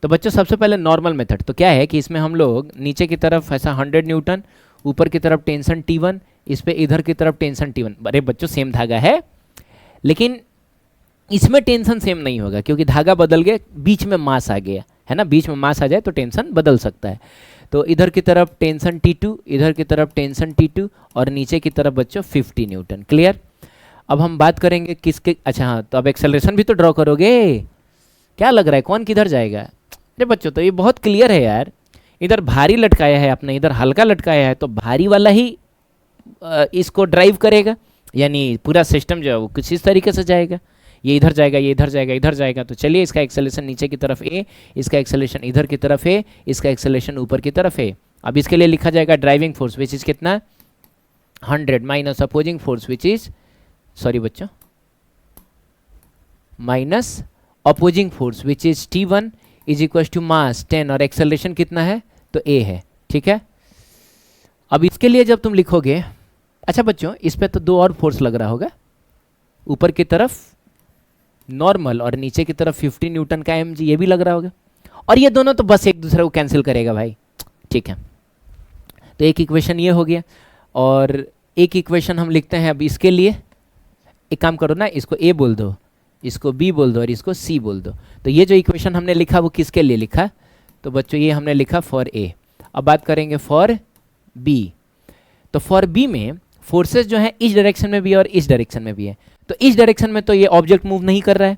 तो बच्चों सबसे पहले नॉर्मल मेथड, तो क्या है कि इसमें हम लोग नीचे की तरफ ऐसा 100 न्यूटन, ऊपर की तरफ टेंशन T1, इस पे इधर की तरफ टेंशन T1। अरे बच्चों सेम धागा है, लेकिन इसमें टेंशन सेम नहीं होगा क्योंकि धागा बदल गया, बीच में मास आ गया है ना, बीच में मास आ जाए तो टेंशन बदल सकता है। तो इधर की तरफ टेंशन T2, इधर की तरफ टेंशन T2 और नीचे की तरफ बच्चों 50 न्यूटन। क्लियर। अब हम बात करेंगे किसके, अच्छा हाँ, तो अब एक्सेलरेशन भी तो ड्रॉ करोगे। क्या लग रहा है कौन किधर जाएगा? अरे बच्चों तो ये बहुत क्लियर है यार, इधर भारी लटकाया है आपने, इधर हल्का लटकाया है, तो भारी वाला ही इसको ड्राइव करेगा, यानी पूरा सिस्टम जो है वो कुछ इस तरीके से जाएगा, ये इधर जाएगा, ये इधर जाएगा, इधर जाएगा। तो चलिए इसका एक्सेलरेशन नीचे की तरफ ए, इसका एक्सेलरेशन इधर की तरफ ए, इसका एक्सेलरेशन ऊपर की तरफ ए। अब इसके लिए लिखा जाएगा ड्राइविंग फोर्स विच इज कितना 100 minus opposing force which is, sorry बच्चों, minus opposing force which is T1 is equal to mass 10 और एक्सेलरेशन कितना है तो a है। ठीक है। अब इसके लिए जब तुम लिखोगे, अच्छा बच्चों इस पे तो दो और फोर्स लग रहा होगा, ऊपर की तरफ नॉर्मल और नीचे की तरफ 50 न्यूटन का mg, ये भी लग रहा होगा, और ये दोनों तो बस एक दूसरे को कैंसिल करेगा भाई। ठीक है, तो एक इक्वेशन ये हो गया, और एक इक्वेशन हम लिखते हैं अब इसके लिए, एक काम करो ना, इसको a बोल दो, इसको b बोल दो और इसको c बोल दो। तो ये जो इक्वेशन हमने लिखा वो किसके लिए लिखा, तो बच्चों ये हमने लिखा फॉर a। अब बात करेंगे फॉर b। तो फॉर b में फोर्सेस जो है इस डायरेक्शन में भी है और इस डायरेक्शन में भी है। तो इस डायरेक्शन में तो ये ऑब्जेक्ट मूव नहीं कर रहा है,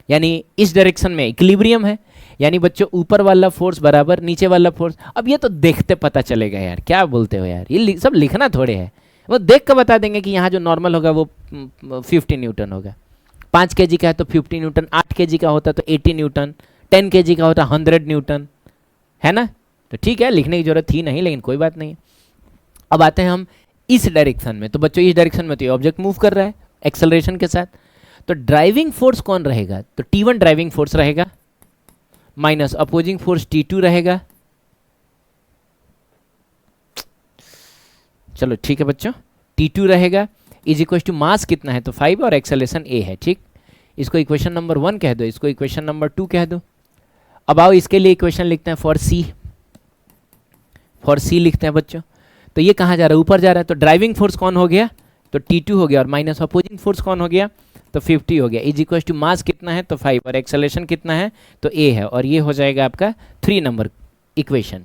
यानी इस डायरेक्शन में इक्विलिब्रियम है, यानी बच्चों ऊपर वाला फोर्स बराबर नीचे वाला फोर्स। अब ये तो देखते पता चलेगा यार, क्या बोलते हो यार, ये सब लिखना थोड़े है, वो देख कर बता देंगे कि यहाँ जो नॉर्मल होगा वो 50 न्यूटन होगा। 5 kg का है तो 50 न्यूटन, 8 kg का होता तो 80 न्यूटन, 10 kg का होता 100 न्यूटन, है ना। तो ठीक है, लिखने की जरूरत थी नहीं, लेकिन कोई बात नहीं। अब आते हैं हम इस डायरेक्शन में, तो बच्चों इस डायरेक्शन में तो ये ऑब्जेक्ट मूव कर रहा है एक्सेलरेशन के साथ, तो ड्राइविंग फोर्स कौन रहेगा, तो T1 ड्राइविंग फोर्स रहेगा, माइनस अपोजिंग फोर्स T2 रहेगा। चलो ठीक है बच्चों, T2 रहेगा, इज इक्वल टू मास कितना है तो 5 और एक्सेलरेशन a है। ठीक, इसको इक्वेशन नंबर 1 कह दो, इसको इक्वेशन नंबर 2 कह दो। अब आओ इसके लिए इक्वेशन लिखते हैं फॉर c, फॉर c लिखते हैं बच्चों। तो ये कहाँ जा रहा है, ऊपर जा रहा है, तो ड्राइविंग फोर्स कौन हो गया तो T2 हो गया, और माइनस अपोजिंग फोर्स कौन हो गया तो 50 हो गया, इज इक्वल टू मास कितना है तो 5 और एक्सेलरेशन कितना है तो a है, और ये हो जाएगा आपका 3 नंबर इक्वेशन।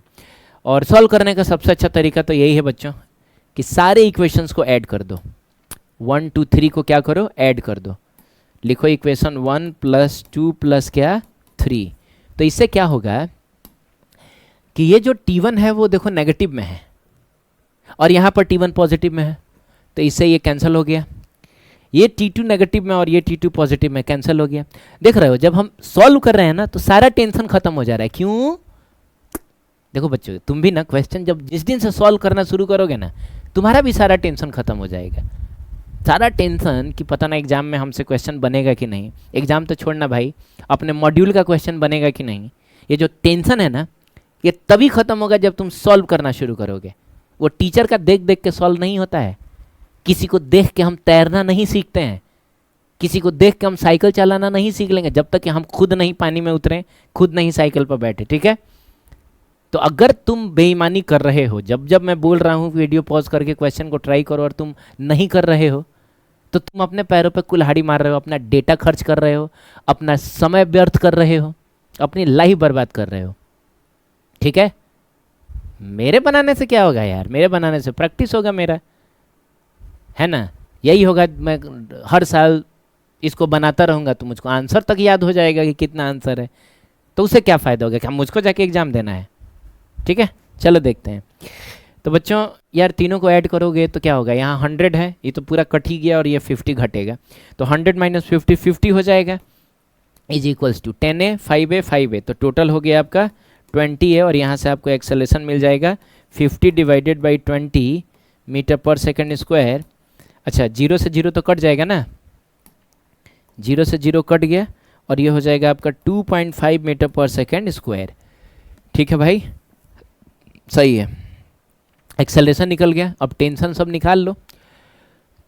और सॉल्व करने का सबसे अच्छा तरीका तो यही है बच्चों कि सारे इक्वेशंस को ऐड कर दो, 1 2 3 को क्या करो ऐड कर दो, लिखो इक्वेशन 1 + 2 + क्या 3। तो इससे क्या होगा कि ये जो T1 है वो देखो नेगेटिव में है और यहाँ पर T1 पॉजिटिव में है, तो इससे ये कैंसिल हो गया, ये T2 नेगेटिव में और ये T2 पॉजिटिव में कैंसिल हो गया। देख रहे हो जब हम सॉल्व कर रहे हैं ना तो सारा टेंशन खत्म हो जा रहा है। क्यों, देखो बच्चों तुम भी ना क्वेश्चन जब जिस दिन से सॉल्व करना शुरू करोगे ना, तुम्हारा भी सारा टेंशन खत्म हो जाएगा। सारा टेंशन कि पता ना एग्जाम में हमसे क्वेश्चन बनेगा कि नहीं, एग्जाम तो छोड़ना भाई, अपने मॉड्यूल का क्वेश्चन बनेगा कि नहीं, ये जो टेंशन है ना ये तभी खत्म होगा जब तुम सॉल्व करना शुरू करोगे। वो टीचर का देख देख के सॉल्व नहीं होता है, किसी को देख के हम तैरना नहीं सीखते हैं, किसी को देख के हम साइकिल चलाना नहीं सीख लेंगे जब तक कि हम खुद नहीं पानी में उतरें, खुद नहीं साइकिल पर बैठे। ठीक है, तो अगर तुम बेईमानी कर रहे हो, जब जब मैं बोल रहा हूँ वीडियो पॉज करके क्वेश्चन को ट्राई करो और तुम नहीं कर रहे हो, तो तुम अपने पैरों पर कुल्हाड़ी मार रहे हो, अपना डेटा खर्च कर रहे हो, अपना समय व्यर्थ कर रहे हो, अपनी लाइफ बर्बाद कर रहे हो। ठीक है, मेरे बनाने से क्या होगा यार, मेरे बनाने से प्रैक्टिस होगा मेरा, है ना, यही होगा। मैं हर साल इसको बनाता रहूँगा तो मुझको आंसर तक याद हो जाएगा कि कितना आंसर है, तो उससे क्या फ़ायदा होगा कि हम मुझको जाके एग्ज़ाम देना है। ठीक है, चलो देखते हैं। तो बच्चों यार तीनों को ऐड करोगे तो क्या होगा, यहाँ 100 है, ये तो पूरा कट ही गया और ये 50 घटेगा, तो 100 - 50 50 हो जाएगा, is equals to 10a 5a 5a, तो टोटल हो गया आपका 20 है, और यहाँ से आपको एक्सेलरेशन मिल जाएगा 50 divided by 20 metre per second square. अच्छा 0 से 0 तो कट जाएगा ना, 0 से 0 कट गया और ये हो जाएगा आपका 2.5 मीटर पर सेकेंड स्क्वायर। ठीक है भाई, सही है, एक्सेलरेशन निकल गया। अब टेंशन सब निकाल लो,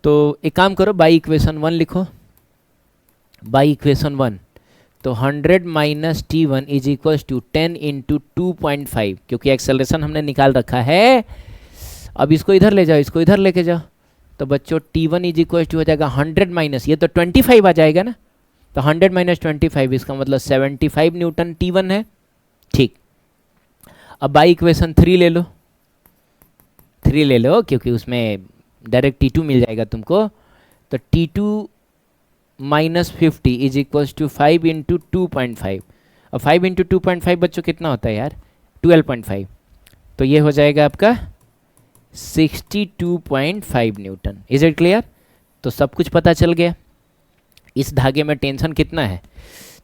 तो एक काम करो बाई इक्वेशन 1 लिखो, बाई इक्वेशन 1 तो 100 - T1 इज इक्वल टू 10 × 2.5, क्योंकि एक्सेलरेशन हमने निकाल रखा है। अब इसको इधर ले जाओ, इसको इधर लेके जाओ, तो बच्चों T1 इज इक्वल टू हो जाएगा 100 माइनस, ये तो 25 आ जाएगा ना, तो 100 माइनस 25 इसका मतलब 75 न्यूटन T1 है। ठीक, अब बाई इक्वेशन 3 ले लो, 3 ले लो क्योंकि उसमें डायरेक्ट T2 मिल जाएगा तुमको। तो T2 minus 50 is equals to 5 into 2.5। अब 5 इंटू 2.5 बच्चों कितना होता है यार, 12.5। तो ये हो जाएगा आपका 62.5 न्यूटन। Is it clear? तो सब कुछ पता चल गया। इस धागे में टेंशन कितना है,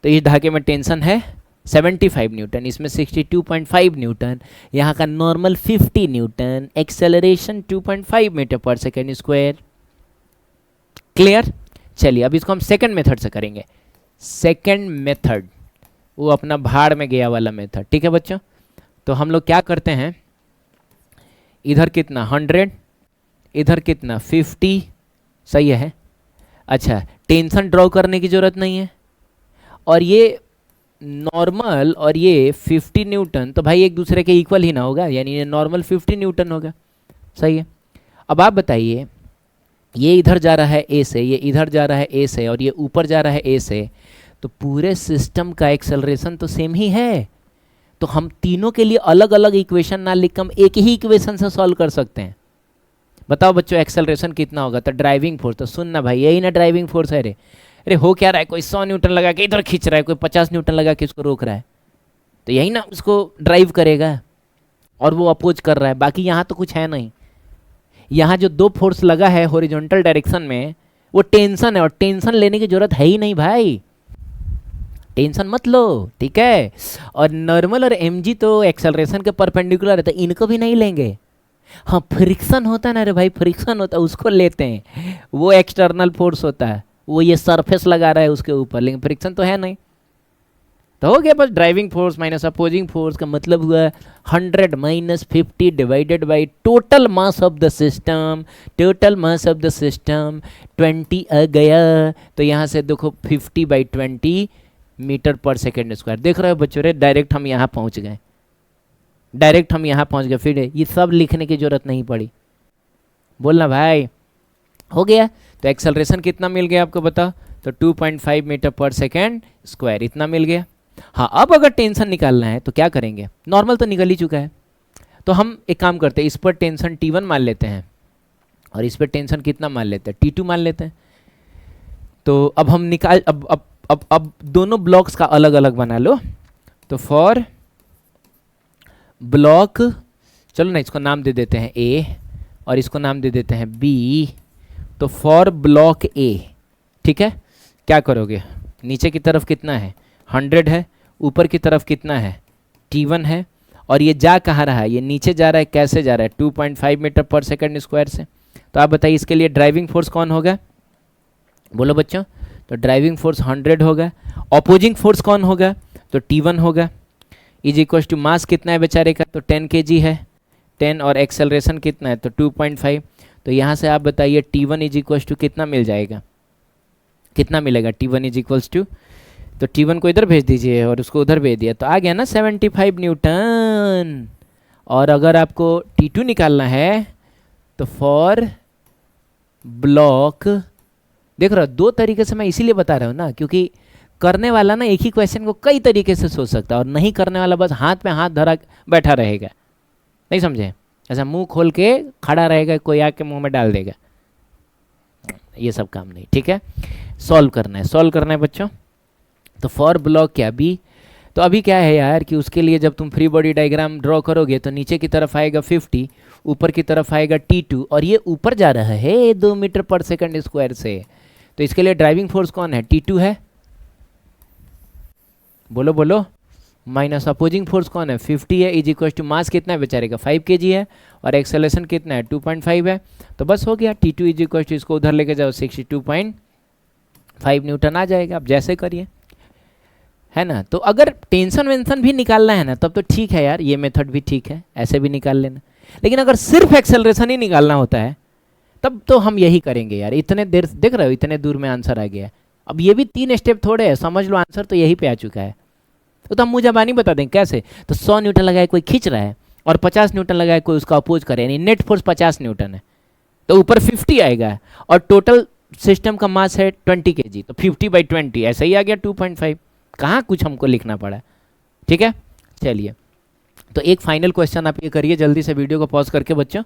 तो इस धागे में टेंशन है 75 न्यूटन, इसमें 62.5 न्यूटन, यहाँ का normal 50 Newton, acceleration 2.5 metre per second square. Clear? चलिए अब इसको हम सेकंड मेथड से करेंगे। सेकंड मेथड वो अपना भाड़ में गया वाला मेथड। ठीक है बच्चों, तो हम लोग क्या करते हैं, इधर कितना 100, इधर कितना 50, सही है। अच्छा, टेंशन ड्रॉ करने की ज़रूरत नहीं है, और ये नॉर्मल और ये 50 न्यूटन तो भाई एक दूसरे के इक्वल ही ना होगा, यानी ये नॉर्मल 50 न्यूटन होगा, सही है। अब आप बताइए, ये इधर जा रहा है ए से, ये इधर जा रहा है ए से, और ये ऊपर जा रहा है ए से, तो पूरे सिस्टम का एक्सेलरेशन तो सेम ही है। तो हम तीनों के लिए अलग अलग इक्वेशन ना लिख, हम एक ही इक्वेशन से सॉल्व कर सकते हैं। बताओ बच्चों एक्सेलरेशन कितना होगा, तो ड्राइविंग फोर्स, तो सुनना भाई यही ना ड्राइविंग फोर्स है रे। अरे हो क्या रहा है, कोई 100 न्यूटन लगा के इधर खींच रहा है, कोई 50 न्यूटन लगा के इसको रोक रहा है, तो यही ना उसको ड्राइव करेगा, और वो अपोज कर रहा है। बाकी यहाँ तो कुछ है नहीं। यहाँ जो दो फोर्स लगा है हॉरिजॉन्टल डायरेक्शन में, वो टेंशन है, और टेंशन लेने की जरूरत है ही नहीं भाई, टेंशन मत लो, ठीक है। और नॉर्मल और mg तो एक्सेलरेशन के परपेंडिकुलर है, तो इनको भी नहीं लेंगे। हाँ, फ्रिक्शन होता है ना रे भाई, फ्रिक्शन होता है उसको लेते हैं, वो एक्सटर्नल फोर्स होता है, वो ये सरफेस लगा रहा है उसके ऊपर, लेकिन फ्रिक्शन तो है नहीं। तो हो गया बस, driving force minus opposing force का मतलब हुआ 100 minus 50 divided by total mass of the system. Total mass of the system 20 आ गया, तो यहाँ से देखो 50/20 मीटर पर सेकेंड स्क्वायर। देख रहे हो बच्चों रे, डायरेक्ट हम यहाँ पहुँच गए, डायरेक्ट हम यहाँ पहुँच गए, फिर ये सब लिखने की जरूरत नहीं पड़ी। बोलना भाई, हो गया। तो एक्सेलरेशन कितना मिल गया आपको बताओ, तो 2.5 मीटर पर सेकेंड स्क्वायर, इतना मिल गया। हाँ, अब अगर टेंशन निकालना है तो क्या करेंगे, नॉर्मल तो निकल ही चुका है, तो हम एक काम करते हैं, इस पर टेंशन T1 मान लेते हैं, और इस पर टेंशन कितना मान लेते हैं, T2 मान लेते हैं। तो अब हम निकाल, अब दोनों ब्लॉक्स का अलग अलग बना लो। तो फॉर ब्लॉक, चलो ना इसको नाम दे देते हैं A, और इसको नाम दे देते हैं B। तो फॉर ब्लॉक A, ठीक है, क्या करोगे, नीचे की तरफ कितना है 100 है, ऊपर की तरफ कितना है T1 है, और ये जा कहाँ रहा है, ये नीचे जा रहा है, कैसे जा रहा है 2.5 मीटर पर सेकेंड स्क्वायर से। तो आप बताइए इसके लिए ड्राइविंग फोर्स कौन होगा, बोलो बच्चों। तो ड्राइविंग फोर्स 100 होगा, अपोजिंग फोर्स कौन होगा, तो T1 होगा, इज इक्वल टू मास कितना है बेचारे का, तो 10 kg है, 10, और एक्सेलरेशन कितना है, तो 2.5। तो यहाँ से आप बताइए T1 इज इक्वल टू कितना मिल जाएगा, कितना मिलेगा T1 इज इक्वल टू, तो T1 को इधर भेज दीजिए और उसको उधर भेज दिया, तो आ गया ना 75 न्यूटन। और अगर आपको T2 निकालना है तो फॉर ब्लॉक, देख रहा हो दो तरीके से मैं इसीलिए बता रहा हूँ ना, क्योंकि करने वाला ना एक ही क्वेश्चन को कई तरीके से सोच सकता है, और नहीं करने वाला बस हाथ पे हाथ धरा बैठा रहेगा, नहीं समझे, ऐसा मुंह खोल के खड़ा रहेगा, कोई आके मुंह में डाल देगा, ये सब काम नहीं, ठीक है। सॉल्व करना है, सॉल्व करना है बच्चों। तो फॉर ब्लॉक क्या बी, तो अभी क्या है यार कि उसके लिए जब तुम फ्री बॉडी डायग्राम ड्रॉ करोगे तो नीचे की तरफ आएगा 50, ऊपर की तरफ आएगा T2, और ये ऊपर जा रहा है 2 मीटर पर सेकंड स्क्वायर से। तो इसके लिए ड्राइविंग फोर्स कौन है, T2 है, बोलो बोलो, माइनस अपोजिंग फोर्स कौन है 50 है, इज इक्वल टू मास कितना है बेचारे का 5 kg है, और एक्सेलरेशन कितना है 2.5 है। तो बस हो गया, T2 इज इक्वल टू, इसको उधर लेके जाओ 62.5 न्यूटन आ जाएगा। आप जैसे करिए, है ना। तो अगर टेंशन वेंशन भी निकालना है ना तब तो ठीक है यार, ये मेथड भी ठीक है, ऐसे भी निकाल लेना। लेकिन अगर सिर्फ एक्सेलरेशन ही निकालना होता है तब तो हम यही करेंगे यार। इतने देर देख रहे हो, इतने दूर में आंसर आ गया। अब ये भी 3 स्टेप थोड़े है, समझ लो आंसर तो यही पे आ चुका है। तो हम मुझे बता दें कैसे, तो 100 न्यूटन लगाए कोई खींच रहा है, और 50 न्यूटन लगाए कोई उसका अपोज करे, यानी नेट फोर्स 50 न्यूटन है, तो ऊपर 50 आएगा, और टोटल सिस्टम का मास है 20 kg, तो 50/20 ऐसा ही आ गया 2.5। कहाँ कुछ हमको लिखना पड़ा। ठीक है, चलिए तो एक फाइनल क्वेश्चन आप ये करिए जल्दी से, वीडियो को पॉज करके बच्चों।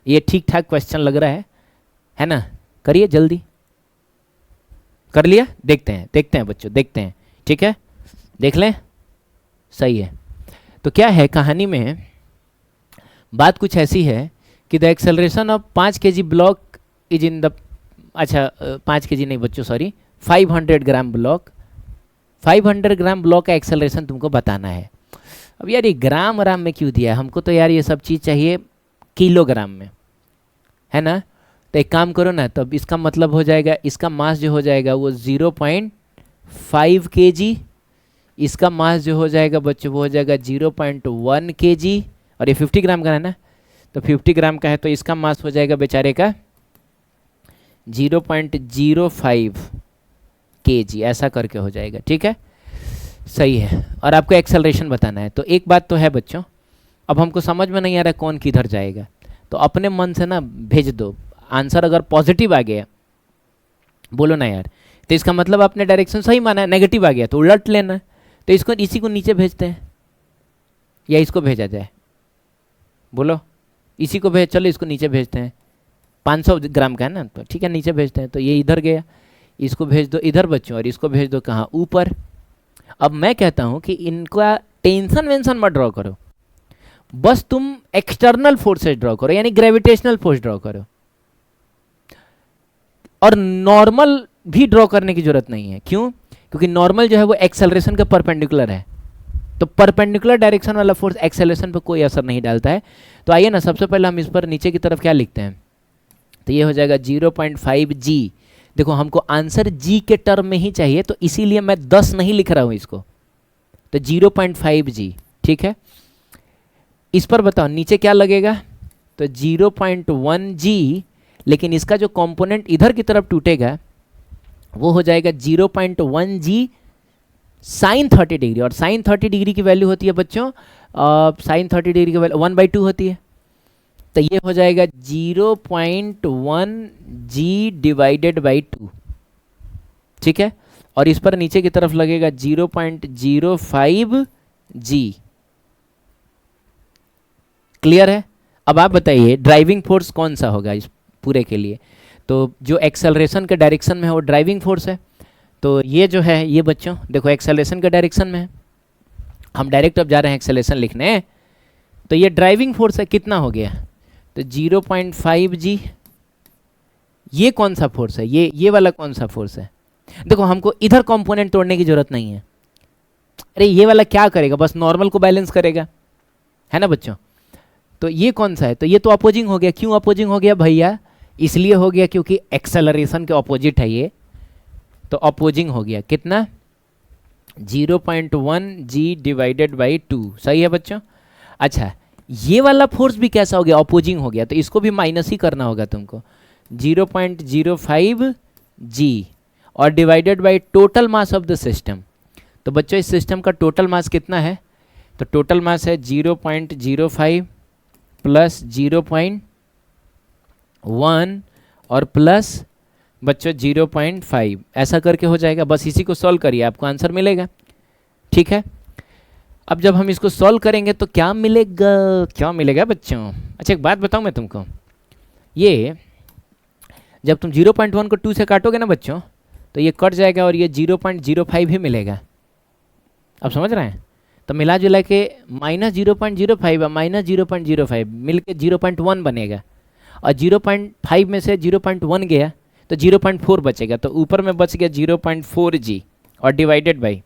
ये ठीक ठाक क्वेश्चन लग रहा है ना? करिए जल्दी। कर लिया? देखते हैं बच्चों, देखते हैं। ठीक है, देख लें, सही है। तो क्या है कहानी में, बात कुछ ऐसी है कि the acceleration of 5 kg block is in the, अच्छा 5 kg नहीं बच्चों, सॉरी 500 ग्राम ब्लॉक, 500 ग्राम ब्लॉक का एक्सेलरेशन तुमको बताना है। अब यार ये ग्राम राम में क्यों दिया है हमको? तो यार ये सब चीज़ चाहिए किलोग्राम में, है ना? तो एक काम करो ना, तो अब इसका मतलब हो जाएगा, इसका मास जो हो जाएगा वो 0.5 kg, इसका मास जो हो जाएगा बच्चों वो हो जाएगा 0.1 kg, और ये 50 ग्राम का है ना, तो 50 ग्राम का है तो इसका मास हो जाएगा बेचारे का 0.05 kg, ऐसा करके हो जाएगा। ठीक है, सही है। और आपको एक्सेलरेशन बताना है। तो एक बात तो है बच्चों, अब हमको समझ में नहीं आ रहा कौन किधर जाएगा, तो अपने मन से ना भेज दो। आंसर अगर पॉजिटिव आ गया बोलो ना यार, तो इसका मतलब आपने डायरेक्शन सही माना है। नेगेटिव आ गया तो उलट लेना। तो इसको, इसी को नीचे भेजते हैं या इसको भेजा जाए? बोलो, इसी को भेज, चलो इसको नीचे भेजते हैं। 500 ग्राम का है ना, तो ठीक है नीचे भेजते हैं। तो ये इधर गया, इसको भेज दो इधर बच्चों, और इसको भेज दो कहाँ? ऊपर। अब मैं कहता हूँ कि इनका टेंशन वेंशन मत ड्रॉ करो, बस तुम एक्सटर्नल फोर्सेस ड्रॉ करो, यानी ग्रेविटेशनल फोर्स ड्रॉ करो। और नॉर्मल भी ड्रॉ करने की जरूरत नहीं है। क्यों? क्योंकि नॉर्मल जो है वो एक्सेलरेशन के परपेंडिकुलर है, तो परपेंडिकुलर डायरेक्शन वाला फोर्स एक्सेलरेशन पर कोई असर नहीं डालता है। तो आइए ना, सबसे पहले हम इस पर नीचे की तरफ क्या लिखते हैं, तो ये हो जाएगा 0.5 g। देखो हमको आंसर g के टर्म में ही चाहिए, तो इसीलिए मैं 10 नहीं लिख रहा हूं इसको, तो 0.5 g। ठीक है, इस पर बताओ नीचे क्या लगेगा, तो 0.1 g, लेकिन इसका जो कंपोनेंट इधर की तरफ टूटेगा वो हो जाएगा 0.1 g साइन 30 डिग्री। और साइन 30 डिग्री की वैल्यू होती है बच्चों, साइन 30 डिग्री की वैल्यू 1/2 होती है। तो ये हो जाएगा 0.1 g डिवाइडेड बाई 2। ठीक है, और इस पर नीचे की तरफ लगेगा 0.05 g। क्लियर है? अब आप बताइए ड्राइविंग फोर्स कौन सा होगा इस पूरे के लिए? तो जो एक्सेलरेशन के डायरेक्शन में है वो ड्राइविंग फोर्स है। तो ये जो है ये बच्चों देखो एक्सेलरेशन के डायरेक्शन में है, हम डायरेक्ट अब जा रहे हैं एक्सेलरेशन लिखने, तो ये ड्राइविंग फोर्स है। कितना हो गया? तो 0.5 g। ये कौन सा फोर्स है? ये वाला कौन सा फोर्स है? देखो हमको इधर कंपोनेंट तोड़ने की जरूरत नहीं है। अरे ये वाला क्या करेगा? बस नॉर्मल को बैलेंस करेगा, है ना बच्चों? तो ये कौन सा है? तो ये तो अपोजिंग हो गया। क्यों अपोजिंग हो गया भैया? इसलिए हो गया क्योंकि एक्सेलरेशन के ऑपोजिट है ये, तो अपोजिंग हो गया। कितना? 0.1 g डिवाइडेड बाई 2। सही है बच्चों? अच्छा, ये वाला फोर्स भी कैसा हो गया? अपोजिंग हो गया, तो इसको भी माइनस ही करना होगा तुमको। 0.05 g और divided by total mass of the system. तो बच्चों इस सिस्टम का टोटल मास कितना है? तो टोटल मास है 0.05 प्लस 0.1 और प्लस बच्चों 0.5, ऐसा करके हो जाएगा। बस इसी को सॉल्व करिए, आपको आंसर मिलेगा। ठीक है, अब जब हम इसको सॉल्व करेंगे तो क्या मिलेगा? क्या मिलेगा बच्चों? अच्छा एक बात बताऊं मैं तुमको, ये जब तुम 0.1 को 2 से काटोगे ना बच्चों, तो ये कट जाएगा और ये 0.05 ही मिलेगा। अब समझ रहे हैं? तो मिला जुला के -0.05 और -0.05 मिल के 0.1 बनेगा, और 0.5 में से 0.1 गया तो 0.4 बचेगा। तो ऊपर में बच गया 0.4 g और डिवाइडेड बाई,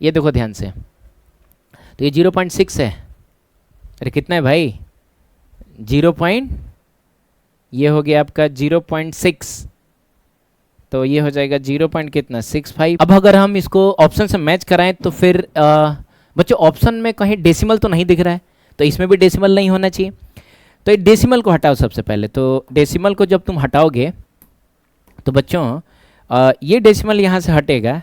ये देखो ध्यान से, तो ये 0.6 है। अरे कितना है भाई? 0. ये हो गया आपका 0.6, तो ये हो जाएगा 0. कितना 65। अब अगर हम इसको ऑप्शन से मैच कराएं तो फिर बच्चों ऑप्शन में कहीं डेसिमल तो नहीं दिख रहा है, तो इसमें भी डेसिमल नहीं होना चाहिए। तो ये डेसिमल को हटाओ सबसे पहले। तो डेसिमल को जब तुम हटाओगे तो बच्चों ये डेसिमल यहाँ से हटेगा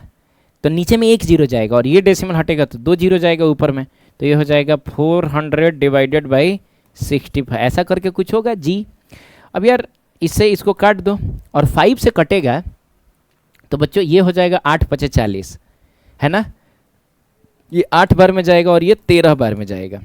तो नीचे में 1 0 जाएगा, और ये डेसिमल हटेगा तो 2 0 जाएगा ऊपर में, तो ये हो जाएगा 400 डिवाइडेड बाई 65, ऐसा करके कुछ होगा जी। अब यार इससे इसको काट दो और 5 से कटेगा तो बच्चों ये हो जाएगा 8 × 5 = 40, है ना। ये 8 बार में जाएगा और ये 13 बार में जाएगा,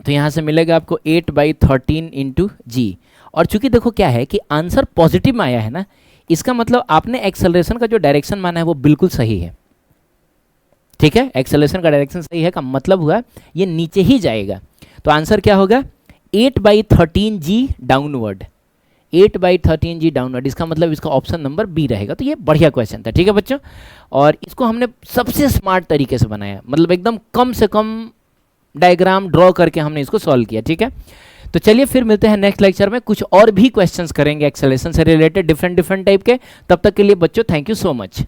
तो यहाँ से मिलेगा आपको 8/13 × g। और चूंकि देखो क्या है कि आंसर पॉजिटिव में आया है ना, इसका मतलब आपने एक्सेलरेशन का जो डायरेक्शन माना है वो बिल्कुल सही है, ठीक है। एक्सेलरेशन का डायरेक्शन सही है का मतलब हुआ ये नीचे ही जाएगा, तो आंसर क्या होगा 8/13 g डाउनवर्ड, 8/13 g डाउनवर्ड। इसका मतलब इसका ऑप्शन नंबर बी रहेगा। तो ये बढ़िया क्वेश्चन था, ठीक है बच्चों। और इसको हमने सबसे स्मार्ट तरीके से बनाया, मतलब एकदम कम से कम डायग्राम ड्रॉ करके हमने इसको सॉल्व किया, ठीक है। तो चलिए फिर मिलते हैं नेक्स्ट लेक्चर में, कुछ और भी क्वेश्चंस करेंगे एक्सेलरेशन से रिलेटेड डिफरेंट टाइप के। तब तक के लिए बच्चों थैंक यू सो मच।